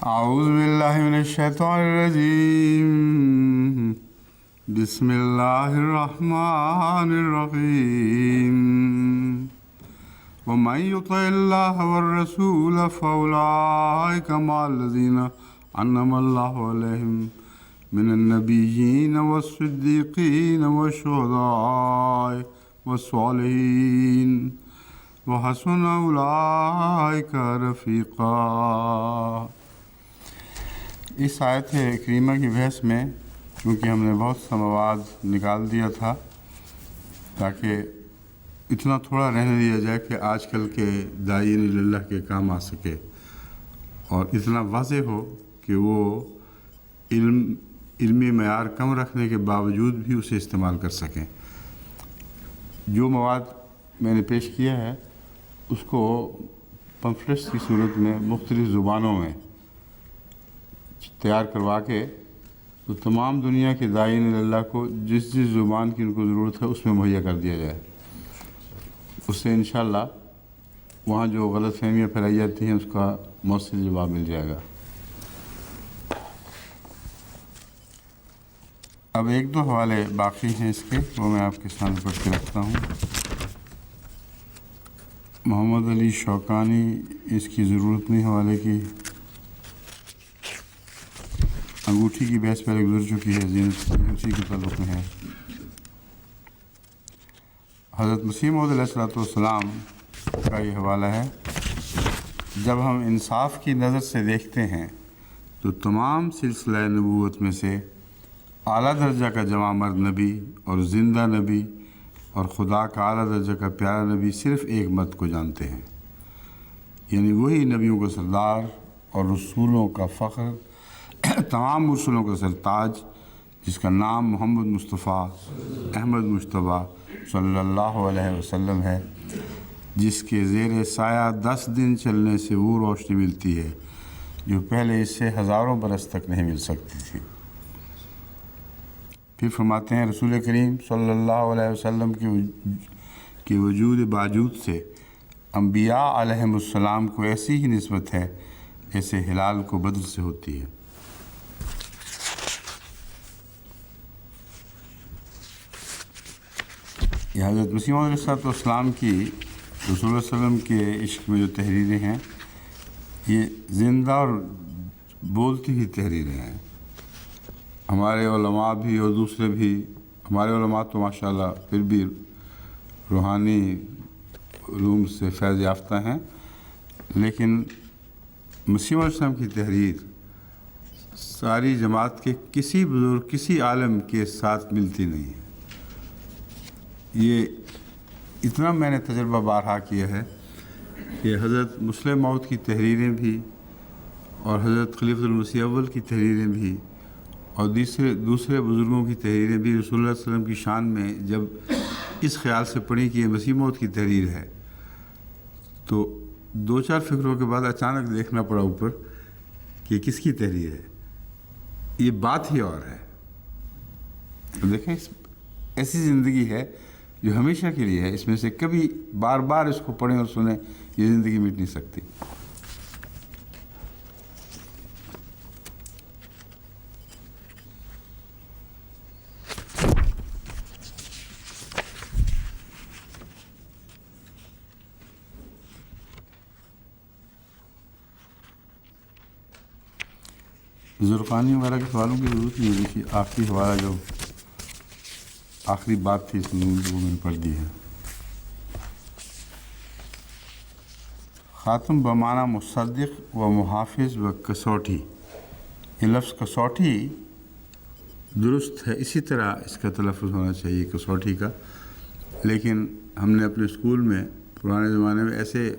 أعوذ بالله من الشيطان الرجيم. بسم الله الرحمن الرحيم. ومن يطع الله والرسول فأولئك مع الذين أنعم الله عليهم من النبيين والصديقين والشهداء والصالحين وحسن أولئك رفيقا. اس آیت کریمہ کی بحث میں چونکہ ہم نے بہت سا مواد نکال دیا تھا تاکہ اتنا تھوڑا رہنے دیا جائے کہ آج کل کے داعین اللہ کے کام آ سکے اور اتنا واضح ہو کہ وہ علمی معیار کم رکھنے کے باوجود بھی اسے استعمال کر سکیں. جو مواد میں نے پیش کیا ہے اس کو پمفلٹس کی صورت میں مختلف زبانوں میں تیار کروا کے تو تمام دنیا کے داعین اللہ کو جس زبان کی ان کو ضرورت ہے اس میں مہیا کر دیا جائے. اس سے انشاءاللہ وہاں جو غلط فہمیاں پھیلائی جاتی ہیں اس کا مؤثر جواب مل جائے گا. اب ایک دو حوالے باقی ہیں اس کے، وہ میں آپ کے سامنے پڑھ کے رکھتا ہوں. محمد علی شوکانی اس کی ضرورت نہیں حوالے کی. انگوٹھی کی بحث پہلے گزر چکی ہے، زینت اسی کے تعلق میں ہے. حضرت مسیح موعود علیہ السلام کا یہ حوالہ ہے. جب ہم انصاف کی نظر سے دیکھتے ہیں تو تمام سلسلہ نبوت میں سے اعلیٰ درجہ کا جوان مرد نبی اور زندہ نبی اور خدا کا اعلیٰ درجہ کا پیارا نبی صرف ایک مرد کو جانتے ہیں، یعنی وہی نبیوں کا سردار اور رسولوں کا فخر، تمام رسولوں کا سرتاج، جس کا نام محمد مصطفیٰ احمد مجتبیٰ صلی اللہ علیہ وسلم ہے، جس کے زیر سایہ 10 دن چلنے سے وہ روشنی ملتی ہے جو پہلے اس سے ہزاروں برس تک نہیں مل سکتی تھی. پھر فرماتے ہیں رسول کریم صلی اللہ علیہ وسلم کی وجود باوجود سے انبیاء علیہم السلام کو ایسی ہی نسبت ہے جیسے ہلال کو بدر سے ہوتی ہے. یہ حضرت مسیح موعود علیہ السلام کی رسول اللہ علیہ وسلم کے عشق میں جو تحریریں ہیں یہ زندہ اور بولتی ہوئی تحریریں ہیں. ہمارے علماء بھی اور دوسرے بھی، ہمارے علماء تو ماشاءاللہ پھر بھی روحانی علوم سے فیض یافتہ ہیں، لیکن مسیح علیہ السلام کی تحریر ساری جماعت کے کسی بزرگ، کسی عالم کے ساتھ ملتی نہیں ہے. یہ اتنا میں نے تجربہ بارہا کیا ہے کہ حضرت مسلم موعود کی تحریریں بھی اور حضرت خلیفۃ المسیح اول کی تحریریں بھی اور دوسرے بزرگوں کی تحریریں بھی رسول اللہ صلی اللہ علیہ وسلم کی شان میں جب اس خیال سے پڑھی کہ یہ مسیح موعود کی تحریر ہے تو 2-4 فکروں کے بعد اچانک دیکھنا پڑا اوپر کہ کس کی تحریر ہے. یہ بات ہی اور ہے. دیکھیں ایسی زندگی ہے جو ہمیشہ کے لیے ہے، اس میں سے کبھی بار بار اس کو پڑھیں اور سنیں، یہ زندگی مٹ نہیں سکتی. زرقانی وغیرہ کے سوالوں کی ضرورت نہیں ہوئی تھی. آخری حوالہ جو آخری بات تھی اس میں وہ میں نے پڑھ دی ہے. خاتم بمعنی مصدق و محافظ و کسوٹی. یہ لفظ کسوٹی درست ہے، اسی طرح اس کا تلفظ ہونا چاہیے کسوٹی کا، لیکن ہم نے اپنے اسکول میں پرانے زمانے میں ایسے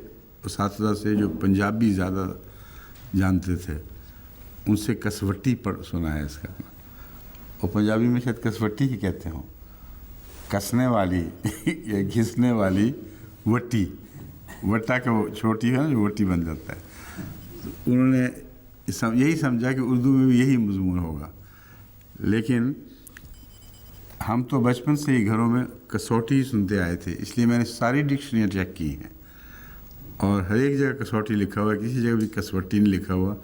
اساتذہ سے جو پنجابی زیادہ جانتے تھے ان سے کسوٹی سنا ہے اس کا، اور پنجابی میں شاید کسوٹی ہی کہتے ہوں. کسنے والی یا گھسنے والی وٹی، وٹا کا وہ چھوٹی ہے نا جو وٹی بن جاتا ہے. انہوں نے یہی سمجھا کہ اردو میں بھی یہی مضمون ہوگا، لیکن ہم تو بچپن سے ہی گھروں میں کسوٹی سنتے آئے تھے، اس لیے میں نے ساری ڈکشنریاں چیک کی ہیں اور ہر ایک جگہ کسوٹی لکھا ہوا ہے، کسی جگہ بھی کسوٹی نہیں لکھا ہوا.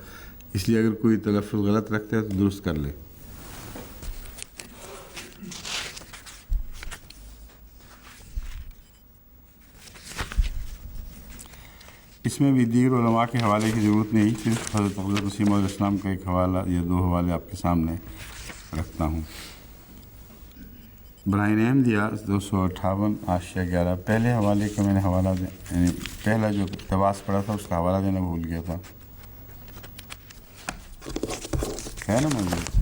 اس لیے اگر کوئی تلفظ غلط رکھتا ہے تو درست کر لے۔ اس میں بھی دیگر علماء کے حوالے کی ضرورت نہیں، صرف حضرت مسیح علیہ السلام کا ایک حوالہ یا دو حوالے آپ کے سامنے رکھتا ہوں۔ براہین احمدیہ 258 حاشیہ 11، پہلے حوالے کا میں نے حوالہ یعنی پہلا جو اقتباس پڑھا تھا اس کا حوالہ دینا بھول گیا تھا، ہے نا موجود؟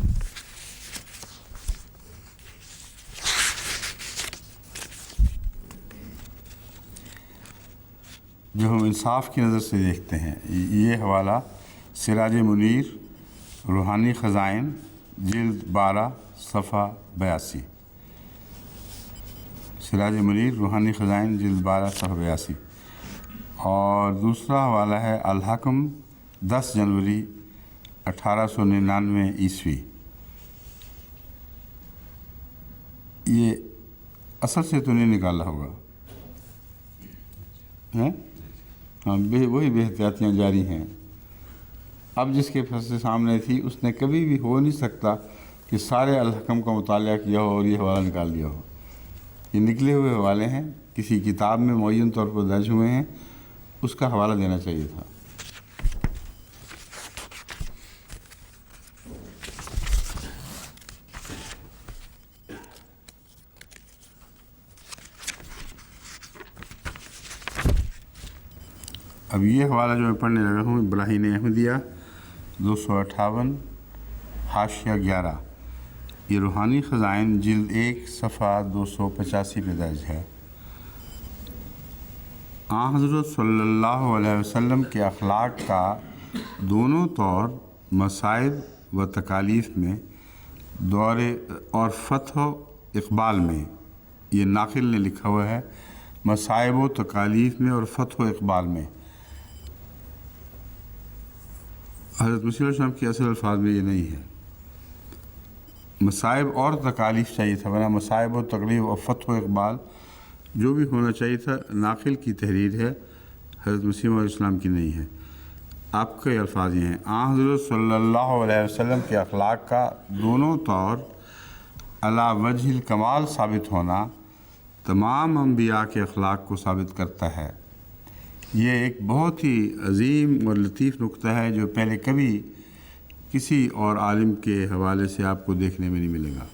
جو ہم انصاف کی نظر سے دیکھتے ہیں، یہ حوالہ سراج منیر روحانی خزائن جلد 12 صفحہ 82، سراج منیر روحانی خزائن جلد 12 صفحہ 82۔ اور دوسرا حوالہ ہے الحکم 10 جنوری 1899 عیسوی۔ یہ اصل سے تو نہیں نکالا ہوگا، ہیں؟ ہاں، وہی بے احتیاطیاں جاری ہیں۔ اب جس کے فیصلے سامنے تھی اس نے کبھی بھی ہو نہیں سکتا کہ سارے الحکم کا مطالعہ کیا ہو اور یہ حوالہ نکال دیا ہو۔ یہ نکلے ہوئے حوالے ہیں، کسی کتاب میں معین طور پر درج ہوئے ہیں، اس کا حوالہ دینا چاہیے تھا۔ اب یہ حوالہ جو میں پڑھنے لگا ہوں، براہین احمدیہ 258 حاشیہ 11، یہ روحانی خزائن جلد 1 صفحہ 285 پہ درج ہے۔ آن حضرت صلی اللہ علیہ وسلم کے اخلاق کا دونوں طور مصائب و تکالیف میں، دور اور فتح و اقبال میں، یہ ناقل نے لکھا ہوا ہے، مصائب و تکالیف میں اور فتح و اقبال میں۔ حضرت مسیح علیہ السلام کے اصل الفاظ میں یہ نہیں ہے، مصائب اور تکالیف چاہیے تھا، ورنہ مصائب و تکلیف اور فتح و اقبال جو بھی ہونا چاہیے تھا ناقل کی تحریر ہے، حضرت مسیح علیہ السلام کی نہیں ہے۔ آپ کے الفاظ یہ ہیں، آن حضرت صلی اللہ علیہ وسلم کے اخلاق کا دونوں طور علی وجہ الکمال ثابت ہونا تمام انبیاء کے اخلاق کو ثابت کرتا ہے۔ یہ ایک بہت ہی عظیم اور لطیف نقطہ ہے جو پہلے کبھی کسی اور عالم کے حوالے سے آپ کو دیکھنے میں نہیں ملے گا۔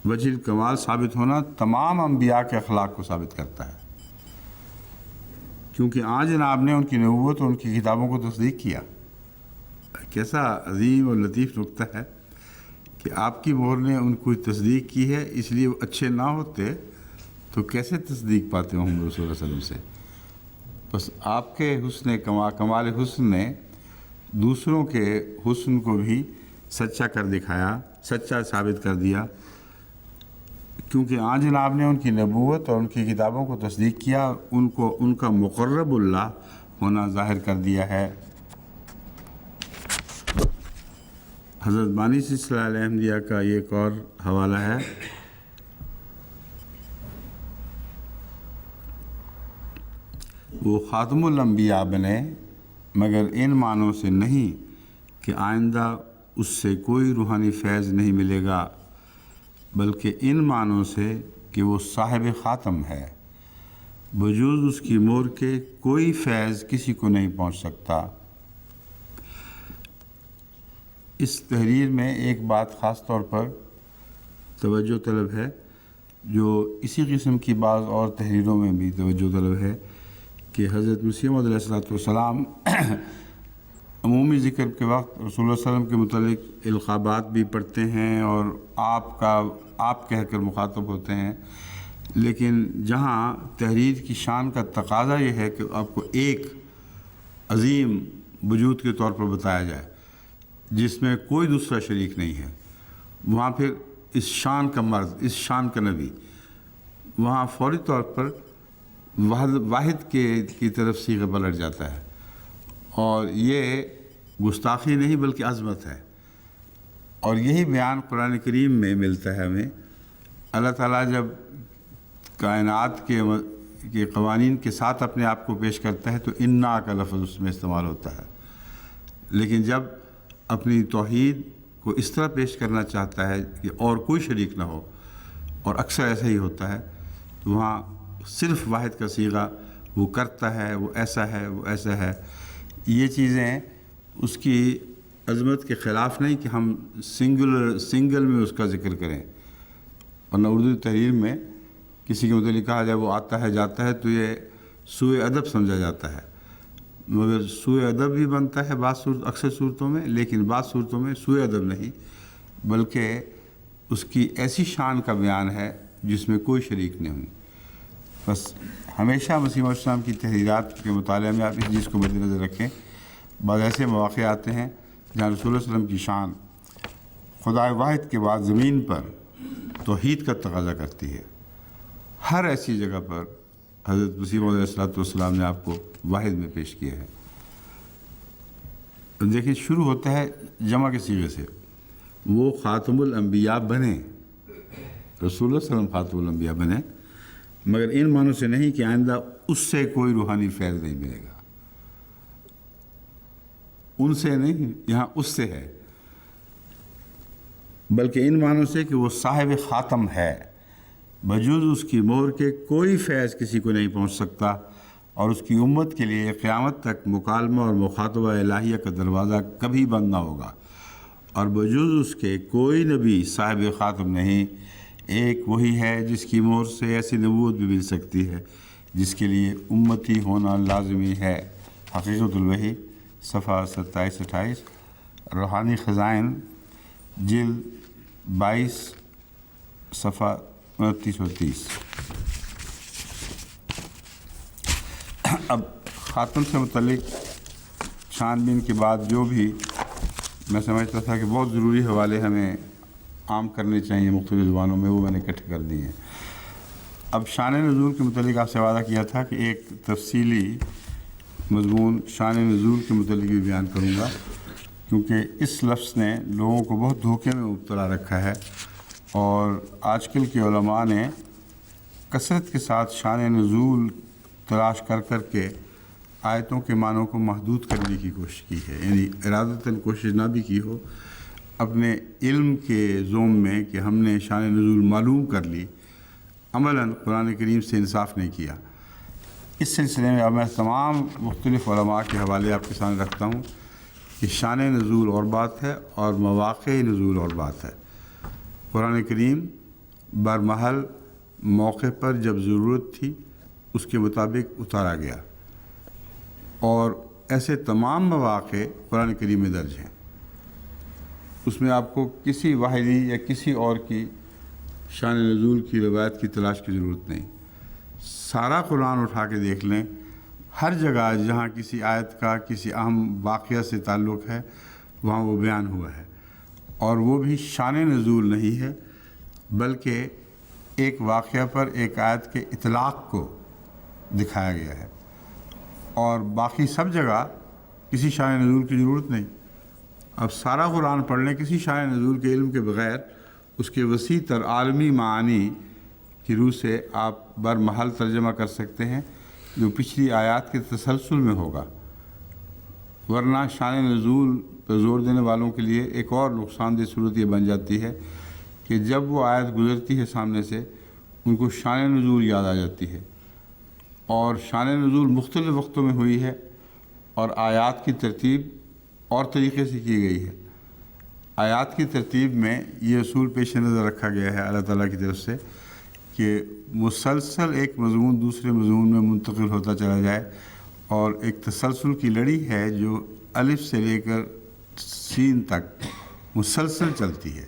وجہ الکمال ثابت ہونا تمام انبیاء کے اخلاق کو ثابت کرتا ہے، کیونکہ آج جناب نے ان کی نبوت اور ان کی کتابوں کو تصدیق کیا۔ کیسا عظیم اور لطیف نقطہ ہے کہ آپ کی مہر نے ان کو تصدیق کی ہے، اس لیے وہ اچھے نہ ہوتے تو کیسے تصدیق پاتے محمد رسول اللہ صلی اللہ علیہ وسلم سے؟ بس آپ کے حسن کمال حسن نے دوسروں کے حسن کو بھی سچا کر دکھایا، سچا ثابت کر دیا، کیونکہ آن جناب نے ان کی نبوت اور ان کی کتابوں کو تصدیق کیا، ان کو ان کا مقرب اللہ ہونا ظاہر کر دیا ہے۔ حضرت بانی سلسلہ احمدیہ کا یہ ایک اور حوالہ ہے، وہ خاتم الانبیاء بنے مگر ان معنوں سے نہیں کہ آئندہ اس سے کوئی روحانی فیض نہیں ملے گا، بلکہ ان معنوں سے کہ وہ صاحب خاتم ہے، بجوز اس کی مہر کے کوئی فیض کسی کو نہیں پہنچ سکتا۔ اس تحریر میں ایک بات خاص طور پر توجہ طلب ہے، جو اسی قسم کی بعض اور تحریروں میں بھی توجہ طلب ہے، کہ حضرت مسیح موعود علیہ السلام عمومی ذکر کے وقت رسول اللہ صلی اللہ علیہ وسلم کے متعلق القابات بھی پڑھتے ہیں اور آپ کہہ کر مخاطب ہوتے ہیں، لیکن جہاں تحریر کی شان کا تقاضا یہ ہے کہ آپ کو ایک عظیم وجود کے طور پر بتایا جائے جس میں کوئی دوسرا شریک نہیں ہے، وہاں پھر اس شان کا مرد، اس شان کا نبی، وہاں فوری طور پر واحد کی طرف صیغہ پلٹ جاتا ہے، اور یہ گستاخی نہیں بلکہ عظمت ہے۔ اور یہی بیان قرآن کریم میں ملتا ہے ہمیں۔ اللہ تعالیٰ جب کائنات کے قوانین کے ساتھ اپنے آپ کو پیش کرتا ہے تو انا کا لفظ اس میں استعمال ہوتا ہے، لیکن جب اپنی توحید کو اس طرح پیش کرنا چاہتا ہے کہ اور کوئی شریک نہ ہو، اور اکثر ایسا ہی ہوتا ہے، تو وہاں صرف واحد کا صیغہ وہ کرتا ہے، وہ ایسا ہے، وہ ایسا ہے. یہ چیزیں اس کی عظمت کے خلاف نہیں کہ ہم سنگل میں اس کا ذکر کریں. ورنہ اردو تحریر میں کسی کے متعلق کہا جائے وہ آتا ہے جاتا ہے تو یہ سوء ادب سمجھا جاتا ہے، مگر سوء ادب بھی بنتا ہے اکثر صورتوں میں، لیکن بعض صورتوں میں سوء ادب نہیں بلکہ اس کی ایسی شان کا بیان ہے جس میں کوئی شریک نہیں ہوئی. بس ہمیشہ مسیح موعود السلام کی تحریرات کے مطالعے میں آپ اس چیز کو مد نظر رکھیں. بعض ایسے مواقع آتے ہیں جہاں رسول اللہ علیہ وسلم کی شان خدا واحد کے بعد زمین پر توحید کا تقاضا کرتی ہے. ہر ایسی جگہ پر حضرت مسیح موعود علیہ السلام نے آپ کو واحد میں پیش کیا ہے. دیکھیں شروع ہوتا ہے جمع کے صیغے سے، وہ خاتم الانبیاء بنے، رسول اللہ صلی اللہ علیہ وسلم خاتم الانبیاء بنے، مگر ان معنوں سے نہیں کہ آئندہ اس سے کوئی روحانی فیض نہیں ملے گا. ان سے نہیں، یہاں اس سے ہے، بلکہ ان معنوں سے کہ وہ صاحب خاتم ہے، بجز اس کی مہر کے کوئی فیض کسی کو نہیں پہنچ سکتا، اور اس کی امت کے لیے قیامت تک مکالمہ اور مخاطبہ الہیہ کا دروازہ کبھی بند نہ ہوگا، اور بجز اس کے کوئی نبی صاحب خاتم نہیں. ایک وہی ہے جس کی مہر سے ایسی نبوت بھی مل سکتی ہے جس کے لیے امتی ہونا لازمی ہے. حقیقت الوحی صفحہ 27-28، روحانی خزائن جلد 22 صفحہ 29-30. اب خاتم سے متعلق چھان بین کے بعد جو بھی میں سمجھتا تھا کہ بہت ضروری حوالے ہمیں عام کرنے چاہیے مختلف زبانوں میں، وہ میں نے اکٹھے کر دیے ہیں. اب شان نزول کے متعلق آپ سے وعدہ کیا تھا کہ ایک تفصیلی مضمون شان نزول کے متعلق بھی بیان کروں گا، کیونکہ اس لفظ نے لوگوں کو بہت دھوکے میں مبتلا رکھا ہے، اور آج کل کے علماء نے کثرت کے ساتھ شان نزول تلاش کر کے آیتوں کے معنوں کو محدود کرنے کی کوشش کی ہے. یعنی ارادتاً کوشش نہ بھی کی ہو، اپنے علم کے زوم میں کہ ہم نے شان نزول معلوم کر لی، عملاً قرآن کریم سے انصاف نہیں کیا. اس سلسلے میں اب میں تمام مختلف علماء کے حوالے آپ کے سامنے رکھتا ہوں کہ شان نزول اور بات ہے اور مواقع نزول اور بات ہے. قرآن کریم برمحل موقع پر جب ضرورت تھی اس کے مطابق اتارا گیا، اور ایسے تمام مواقع قرآن کریم میں درج ہیں. اس میں آپ کو کسی واحدی یا کسی اور کی شان نزول کی روایت کی تلاش کی ضرورت نہیں. سارا قرآن اٹھا کے دیکھ لیں، ہر جگہ جہاں کسی آیت کا کسی اہم واقعہ سے تعلق ہے وہاں وہ بیان ہوا ہے، اور وہ بھی شان نزول نہیں ہے بلکہ ایک واقعہ پر ایک آیت کے اطلاق کو دکھایا گیا ہے، اور باقی سب جگہ کسی شان نزول کی ضرورت نہیں. اب سارا قرآن پڑھ لیں کسی شان نزول کے علم کے بغیر، اس کے وسیع تر عالمی معانی کی روح سے آپ برمحل ترجمہ کر سکتے ہیں جو پچھلی آیات کے تسلسل میں ہوگا. ورنہ شان نزول پر زور دینے والوں کے لیے ایک اور نقصان دہ صورت یہ بن جاتی ہے کہ جب وہ آیت گزرتی ہے سامنے سے ان کو شان نزول یاد آ جاتی ہے، اور شان نزول مختلف وقتوں میں ہوئی ہے اور آیات کی ترتیب اور طریقے سے کی گئی ہے. آیات کی ترتیب میں یہ اصول پیش نظر رکھا گیا ہے اللہ تعالیٰ کی طرف سے کہ مسلسل ایک مضمون دوسرے مضمون میں منتقل ہوتا چلا جائے، اور ایک تسلسل کی لڑی ہے جو الف سے لے کر سین تک مسلسل چلتی ہے.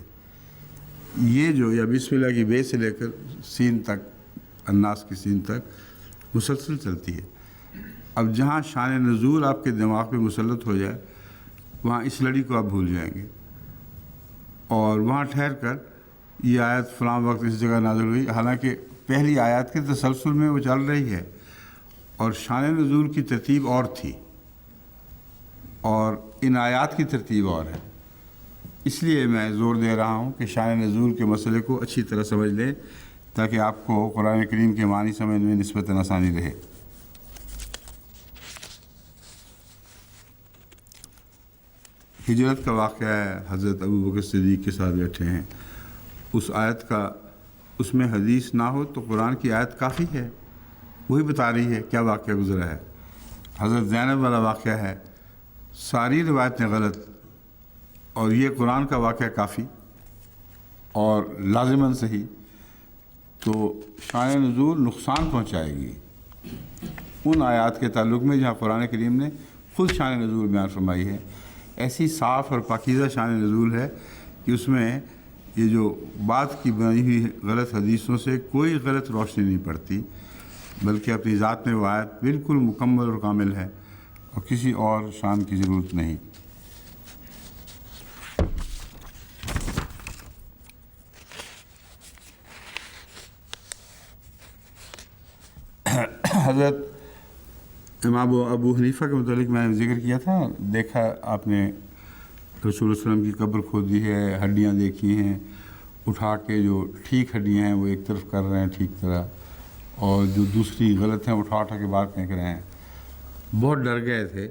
یہ جو یا بسم اللہ کی بے سے لے کر سین تک، الناس کی سین تک مسلسل چلتی ہے. اب جہاں شان نزول آپ کے دماغ پہ مسلط ہو جائے وہاں اس لڑی کو آپ بھول جائیں گے، اور وہاں ٹھہر کر یہ آیت فلاں وقت اس جگہ نازل ہوئی، حالانکہ پہلی آیات کے تسلسل میں وہ چل رہی ہے اور شان نزول کی ترتیب اور تھی اور ان آیات کی ترتیب اور ہے. اس لیے میں زور دے رہا ہوں کہ شان نزول کے مسئلے کو اچھی طرح سمجھ لیں تاکہ آپ کو قرآن کریم کے معنی سمجھنے میں نسبتاً آسانی رہے. ہجرت کا واقعہ ہے، حضرت ابو بکر صدیق کے ساتھ بیٹھے ہیں، اس آیت کا اس میں حدیث نہ ہو تو قرآن کی آیت کافی ہے، وہی بتا رہی ہے کیا واقعہ گزرا ہے۔ حضرت زینب والا واقعہ ہے، ساری روایتیں غلط، اور یہ قرآن کا واقعہ کافی اور لازماً صحیح، تو شان نزول نقصان پہنچائے گی ان آیات کے تعلق میں جہاں قرآن کریم نے خود شان نزول بیان فرمائی ہے۔ ایسی صاف اور پاکیزہ شان نزول ہے کہ اس میں یہ جو بات کی بنائی ہوئی غلط حدیثوں سے کوئی غلط روشنی نہیں پڑتی، بلکہ اپنی ذات میں وہ آیت بالکل مکمل اور کامل ہے اور کسی اور شان کی ضرورت نہیں۔ حضرت امام ابو حنیفہ کے متعلق میں نے ذکر کیا تھا، دیکھا آپ نے رسول اللہ علیہ وسلم کی قبر کھودی ہے، ہڈیاں دیکھی ہیں، اٹھا کے جو ٹھیک ہڈیاں ہیں وہ ایک طرف کر رہے ہیں ٹھیک طرح، اور جو دوسری غلط ہیں اٹھا کے باہر پھینک رہے ہیں۔ بہت ڈر گئے تھے،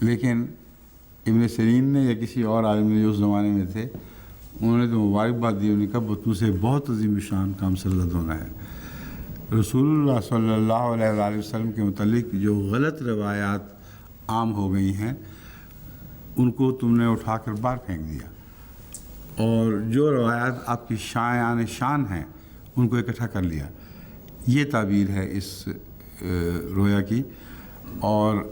لیکن ابن سیرین نے یا کسی اور عالم نے جو اس زمانے میں تھے انہوں نے تو مبارکباد دی، انہوں نے کہا تم سے بہت عظیم شان کام سرزد ہونا ہے۔ رسول اللہ صلی اللہ علیہ وآلہ وسلم کے متعلق جو غلط روایات عام ہو گئی ہیں ان کو تم نے اٹھا کر باہر پھینک دیا، اور جو روایات آپ کی شان ہیں ان کو اکٹھا کر لیا۔ یہ تعبیر ہے اس رویا کی، اور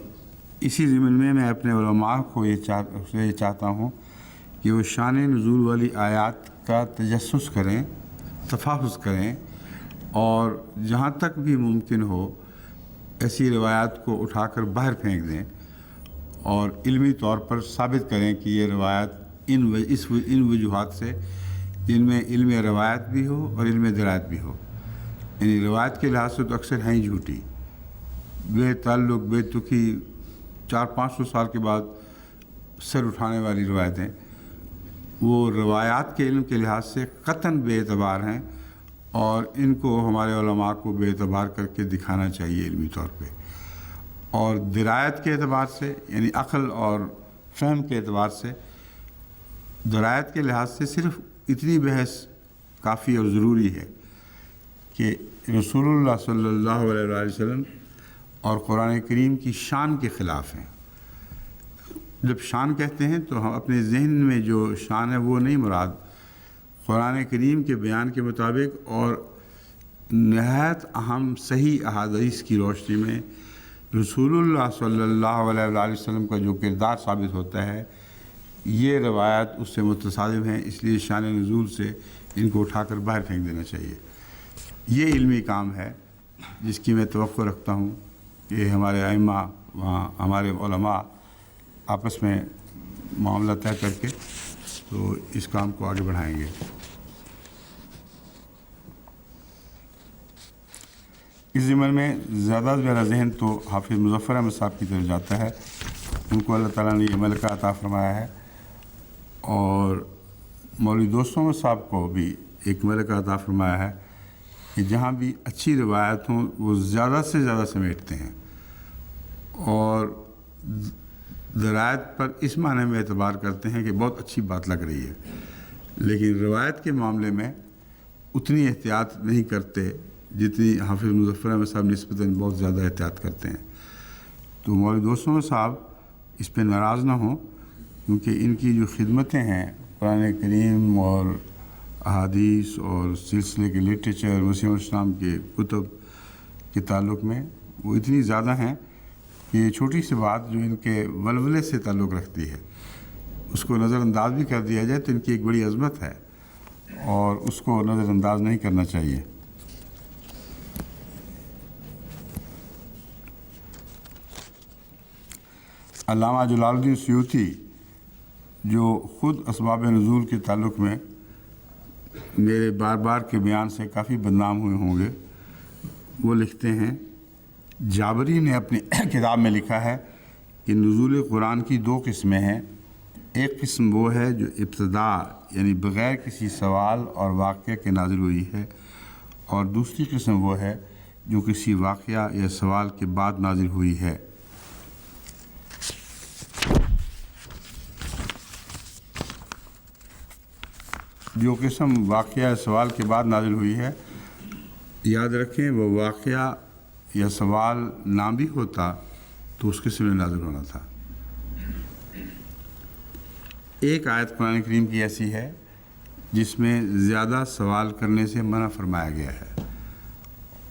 اسی ضمن میں میں اپنے علماء کو یہ چاہتا ہوں کہ وہ شان نزول والی آیات کا تجسس کریں، تفحص کریں، اور جہاں تک بھی ممکن ہو ایسی روایات کو اٹھا کر باہر پھینک دیں، اور علمی طور پر ثابت کریں کہ یہ روایت ان وجوہات سے جن میں علم روایت بھی ہو اور علم درایت بھی ہو، یعنی روایت کے لحاظ سے تو اکثر ہیں ہی جھوٹی، بے تعلق بے تکی 400-500 سال کے بعد سر اٹھانے والی روایتیں، وہ روایات کے علم کے لحاظ سے قطعاً بے اعتبار ہیں، اور ان کو ہمارے علماء کو بے اعتبار کر کے دکھانا چاہیے علمی طور پہ۔ اور درایت کے اعتبار سے یعنی عقل اور فہم کے اعتبار سے درایت کے لحاظ سے صرف اتنی بحث کافی اور ضروری ہے کہ رسول اللہ صلی اللہ علیہ وآلہ وسلم اور قرآن کریم کی شان کے خلاف ہیں۔ جب شان کہتے ہیں تو ہم اپنے ذہن میں جو شان ہے وہ نہیں مراد، قرآن کریم کے بیان کے مطابق اور نہایت اہم صحیح احادیث کی روشنی میں رسول اللہ صلی اللہ علیہ وآلہ وسلم کا جو کردار ثابت ہوتا ہے، یہ روایات اس سے متصادم ہیں، اس لیے شان نزول سے ان کو اٹھا کر باہر پھینک دینا چاہیے۔ یہ علمی کام ہے جس کی میں توقع رکھتا ہوں کہ ہمارے ائمہ وہاں ہمارے علماء آپس میں معاملہ طے کر کے تو اس کام کو آگے بڑھائیں گے۔ اس ضمن میں زیادہ میرا ذہن تو حافظ مظفر احمد صاحب کی طرف جاتا ہے، ان کو اللہ تعالیٰ نے یہ ملکہ عطا فرمایا ہے، اور مولوی دوست محمد صاحب کو بھی ایک ملکہ عطا فرمایا ہے کہ جہاں بھی اچھی روایت ہوں وہ زیادہ سے زیادہ سمیٹتے ہیں، اور درایت پر اس معنی میں اعتبار کرتے ہیں کہ بہت اچھی بات لگ رہی ہے، لیکن روایت کے معاملے میں اتنی احتیاط نہیں کرتے جتنی حافظ مظفر احمد صاحب نسبتاً بہت زیادہ احتیاط کرتے ہیں۔ تو مولوی دوست محمد صاحب اس پہ ناراض نہ ہوں، کیونکہ ان کی جو خدمتیں ہیں قرآن کریم اور احادیث اور سلسلے کے لٹریچر مسیح الاسلام کے کتب کے تعلق میں وہ اتنی زیادہ ہیں کہ یہ چھوٹی سی بات جو ان کے ولولے سے تعلق رکھتی ہے اس کو نظر انداز بھی کر دیا جائے تو ان کی ایک بڑی عظمت ہے، اور اس کو نظر انداز نہیں کرنا چاہیے۔ علامہ جلال الدین سیوطی جو خود اسباب نزول کے تعلق میں میرے بار بار کے بیان سے کافی بدنام ہوئے ہوں گے، وہ لکھتے ہیں، جابری نے اپنی کتاب میں لکھا ہے کہ نزول قرآن کی 2 قسمیں ہیں۔ ایک قسم وہ ہے جو ابتدا یعنی بغیر کسی سوال اور واقعہ کے نازل ہوئی ہے، اور دوسری قسم وہ ہے جو کسی واقعہ یا سوال کے بعد نازل ہوئی ہے۔ جو قسم واقعہ سوال کے بعد نازل ہوئی ہے، یاد رکھیں وہ واقعہ یا سوال نہ بھی ہوتا تو اس قسم میں نازل ہونا تھا۔ ایک آیت قرآن کریم کی ایسی ہے جس میں زیادہ سوال کرنے سے منع فرمایا گیا ہے،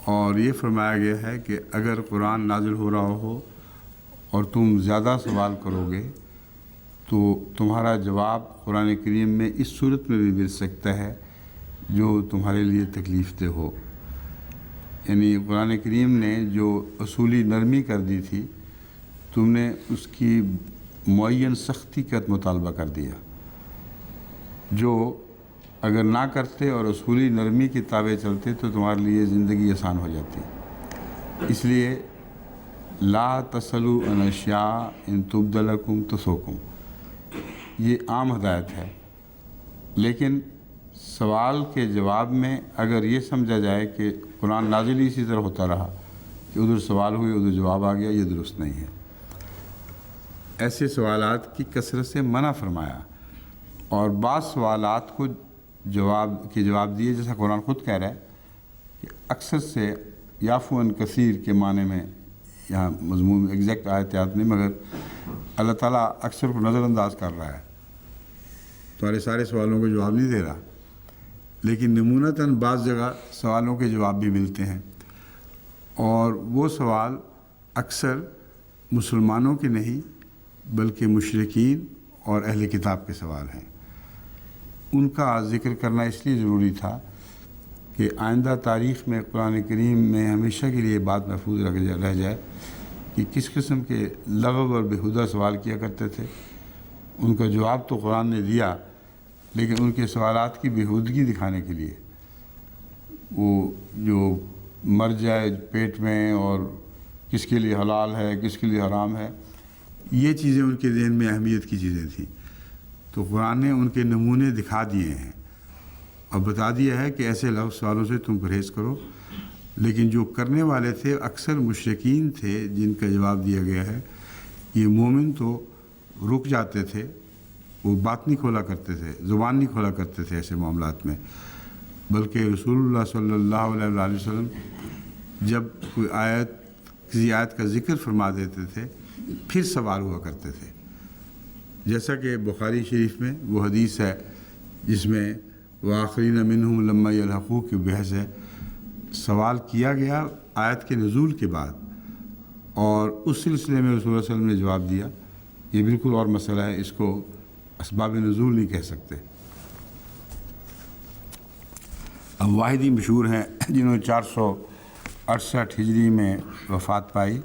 اور یہ فرمایا گیا ہے کہ اگر قرآن نازل ہو رہا ہو اور تم زیادہ سوال کرو گے تو تمہارا جواب قرآن کریم میں اس صورت میں بھی مل سکتا ہے جو تمہارے لیے تکلیف دہ ہو۔ یعنی قرآن کریم نے جو اصولی نرمی کر دی تھی، تم نے اس کی معین سختی کا مطالبہ کر دیا، جو اگر نہ کرتے اور اصولی نرمی کے تابع چلتے تو تمہارے لیے زندگی آسان ہو جاتی۔ اس لیے لا تسلوا عن اشیاء ان تبد لکم تسؤکم، یہ عام ہدایت ہے، لیکن سوال کے جواب میں اگر یہ سمجھا جائے کہ قرآن نازل ہی اسی طرح ہوتا رہا کہ ادھر سوال ہوئے ادھر جواب آ گیا، یہ درست نہیں ہے۔ ایسے سوالات کی کثرت سے منع فرمایا، اور بعض سوالات کو جواب دیے، جیسا قرآن خود کہہ رہا ہے کہ اکثر سے یعفو عن کثیر کے معنی میں، یہاں مضمون ایگزیکٹ آیت یاد نہیں، مگر اللہ تعالیٰ اکثر کو نظر انداز کر رہا ہے، تمہارے سارے سوالوں کو جواب نہیں دے رہا، لیکن نمونتاً بعض جگہ سوالوں کے جواب بھی ملتے ہیں، اور وہ سوال اکثر مسلمانوں کے نہیں بلکہ مشرکین اور اہل کتاب کے سوال ہیں۔ ان کا ذکر کرنا اس لیے ضروری تھا کہ آئندہ تاریخ میں قرآن کریم میں ہمیشہ کے لیے بات محفوظ رہ جائے کہ کس قسم کے لغو اور بیہودہ سوال کیا کرتے تھے۔ ان کا جواب تو قرآن نے دیا، لیکن ان کے سوالات کی بیہودگی دکھانے کے لیے، وہ جو مر جائے پیٹ میں اور کس کے لیے حلال ہے کس کے لیے حرام ہے، یہ چیزیں ان کے ذہن میں اہمیت کی چیزیں تھیں، تو قرآن نے ان کے نمونے دکھا دیے ہیں اور بتا دیا ہے کہ ایسے لفظ سوالوں سے تم پرہیز کرو۔ لیکن جو کرنے والے تھے اکثر مشرکین تھے، جن کا جواب دیا گیا ہے۔ یہ مومن تو رک جاتے تھے، وہ بات نہیں کھولا کرتے تھے، زبان نہیں کھولا کرتے تھے ایسے معاملات میں، بلکہ رسول اللہ صلی اللہ علیہ وآلہ وسلم جب کوئی کسی آیت کا ذکر فرما دیتے تھے پھر سوال ہوا کرتے تھے، جیسا کہ بخاری شریف میں وہ حدیث ہے جس میں وآخرین منہم لما یلحقوا کی بحث ہے۔ سوال کیا گیا آیت کے نزول کے بعد، اور اس سلسلے میں رسول اللہ صلی اللہ علیہ وسلم نے جواب دیا۔ یہ بالکل اور مسئلہ ہے، اس کو اسباب نزول نہیں کہہ سکتے۔ اب واحدی مشہور ہیں جنہوں نے 468 ہجری میں وفات پائی،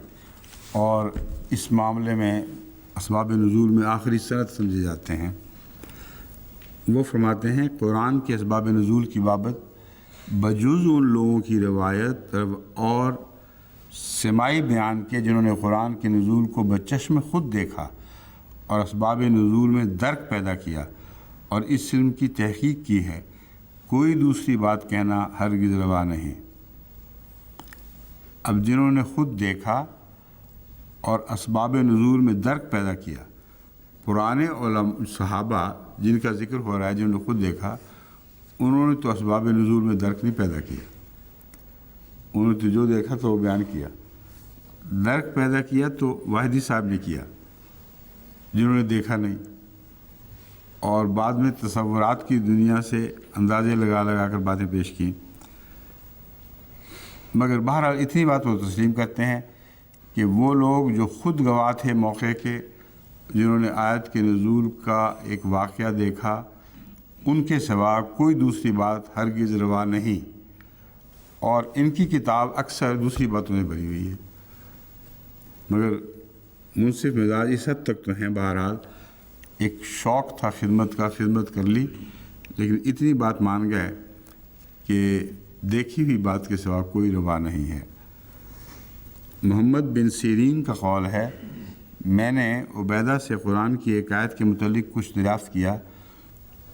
اور اس معاملے میں اسباب نزول میں آخری سند سمجھے جاتے ہیں۔ وہ فرماتے ہیں قرآن کے اسباب نزول کی بابت بجز ان لوگوں کی روایت اور سماعی بیان کے جنہوں نے قرآن کے نزول کو بچشم خود دیکھا اور اسباب نزول میں درک پیدا کیا اور اس علم کی تحقیق کی ہے، کوئی دوسری بات کہنا ہرگز روا نہیں۔ اب جنہوں نے خود دیکھا اور اسباب نزول میں درک پیدا کیا، پرانے علماء صحابہ جن کا ذکر ہو رہا ہے، جنہوں نے خود دیکھا، انہوں نے تو اسباب نزول میں درک نہیں پیدا کیا، انہوں نے تو جو دیکھا تو وہ بیان کیا۔ درک پیدا کیا تو واحدی صاحب نے کیا، جنہوں نے دیکھا نہیں، اور بعد میں تصورات کی دنیا سے اندازے لگا لگا کر باتیں پیش کی۔ مگر بہرحال اتنی بات وہ تسلیم کرتے ہیں کہ وہ لوگ جو خود گواہ تھے موقع کے، جنہوں نے آیت کے نزول کا ایک واقعہ دیکھا، ان کے سوا کوئی دوسری بات ہرگز روا نہیں، اور ان کی کتاب اکثر دوسری باتوں میں بھری ہوئی ہے۔ مگر منصف مزاج اس حد تک تو ہیں، بہرحال ایک شوق تھا خدمت کا، خدمت کر لی، لیکن اتنی بات مان گئے کہ دیکھی ہوئی بات کے سوا کوئی روا نہیں ہے۔ محمد بن سیرین کا قول ہے، میں نے عبیدہ سے قرآن کی ایک آیت کے متعلق کچھ دریافت کیا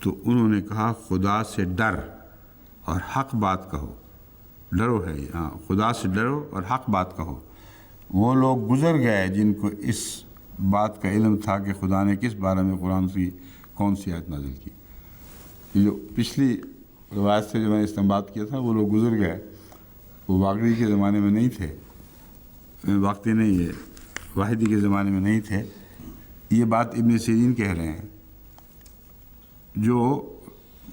تو انہوں نے کہا خدا سے ڈر اور حق بات کہو۔ ڈرو ہے، ہاں، خدا سے ڈرو اور حق بات کہو۔ وہ لوگ گزر گئے جن کو اس بات کا علم تھا کہ خدا نے کس بارے میں قرآن کی کون سی آیت نازل کی۔ جو پچھلی روایت سے جو میں نے استنباط کیا تھا وہ لوگ گزر گئے، وہ واقعی کے زمانے میں نہیں تھے، واقعی نہیں ہے، واحدی کے زمانے میں نہیں تھے. یہ بات ابن سیرین کہہ رہے ہیں جو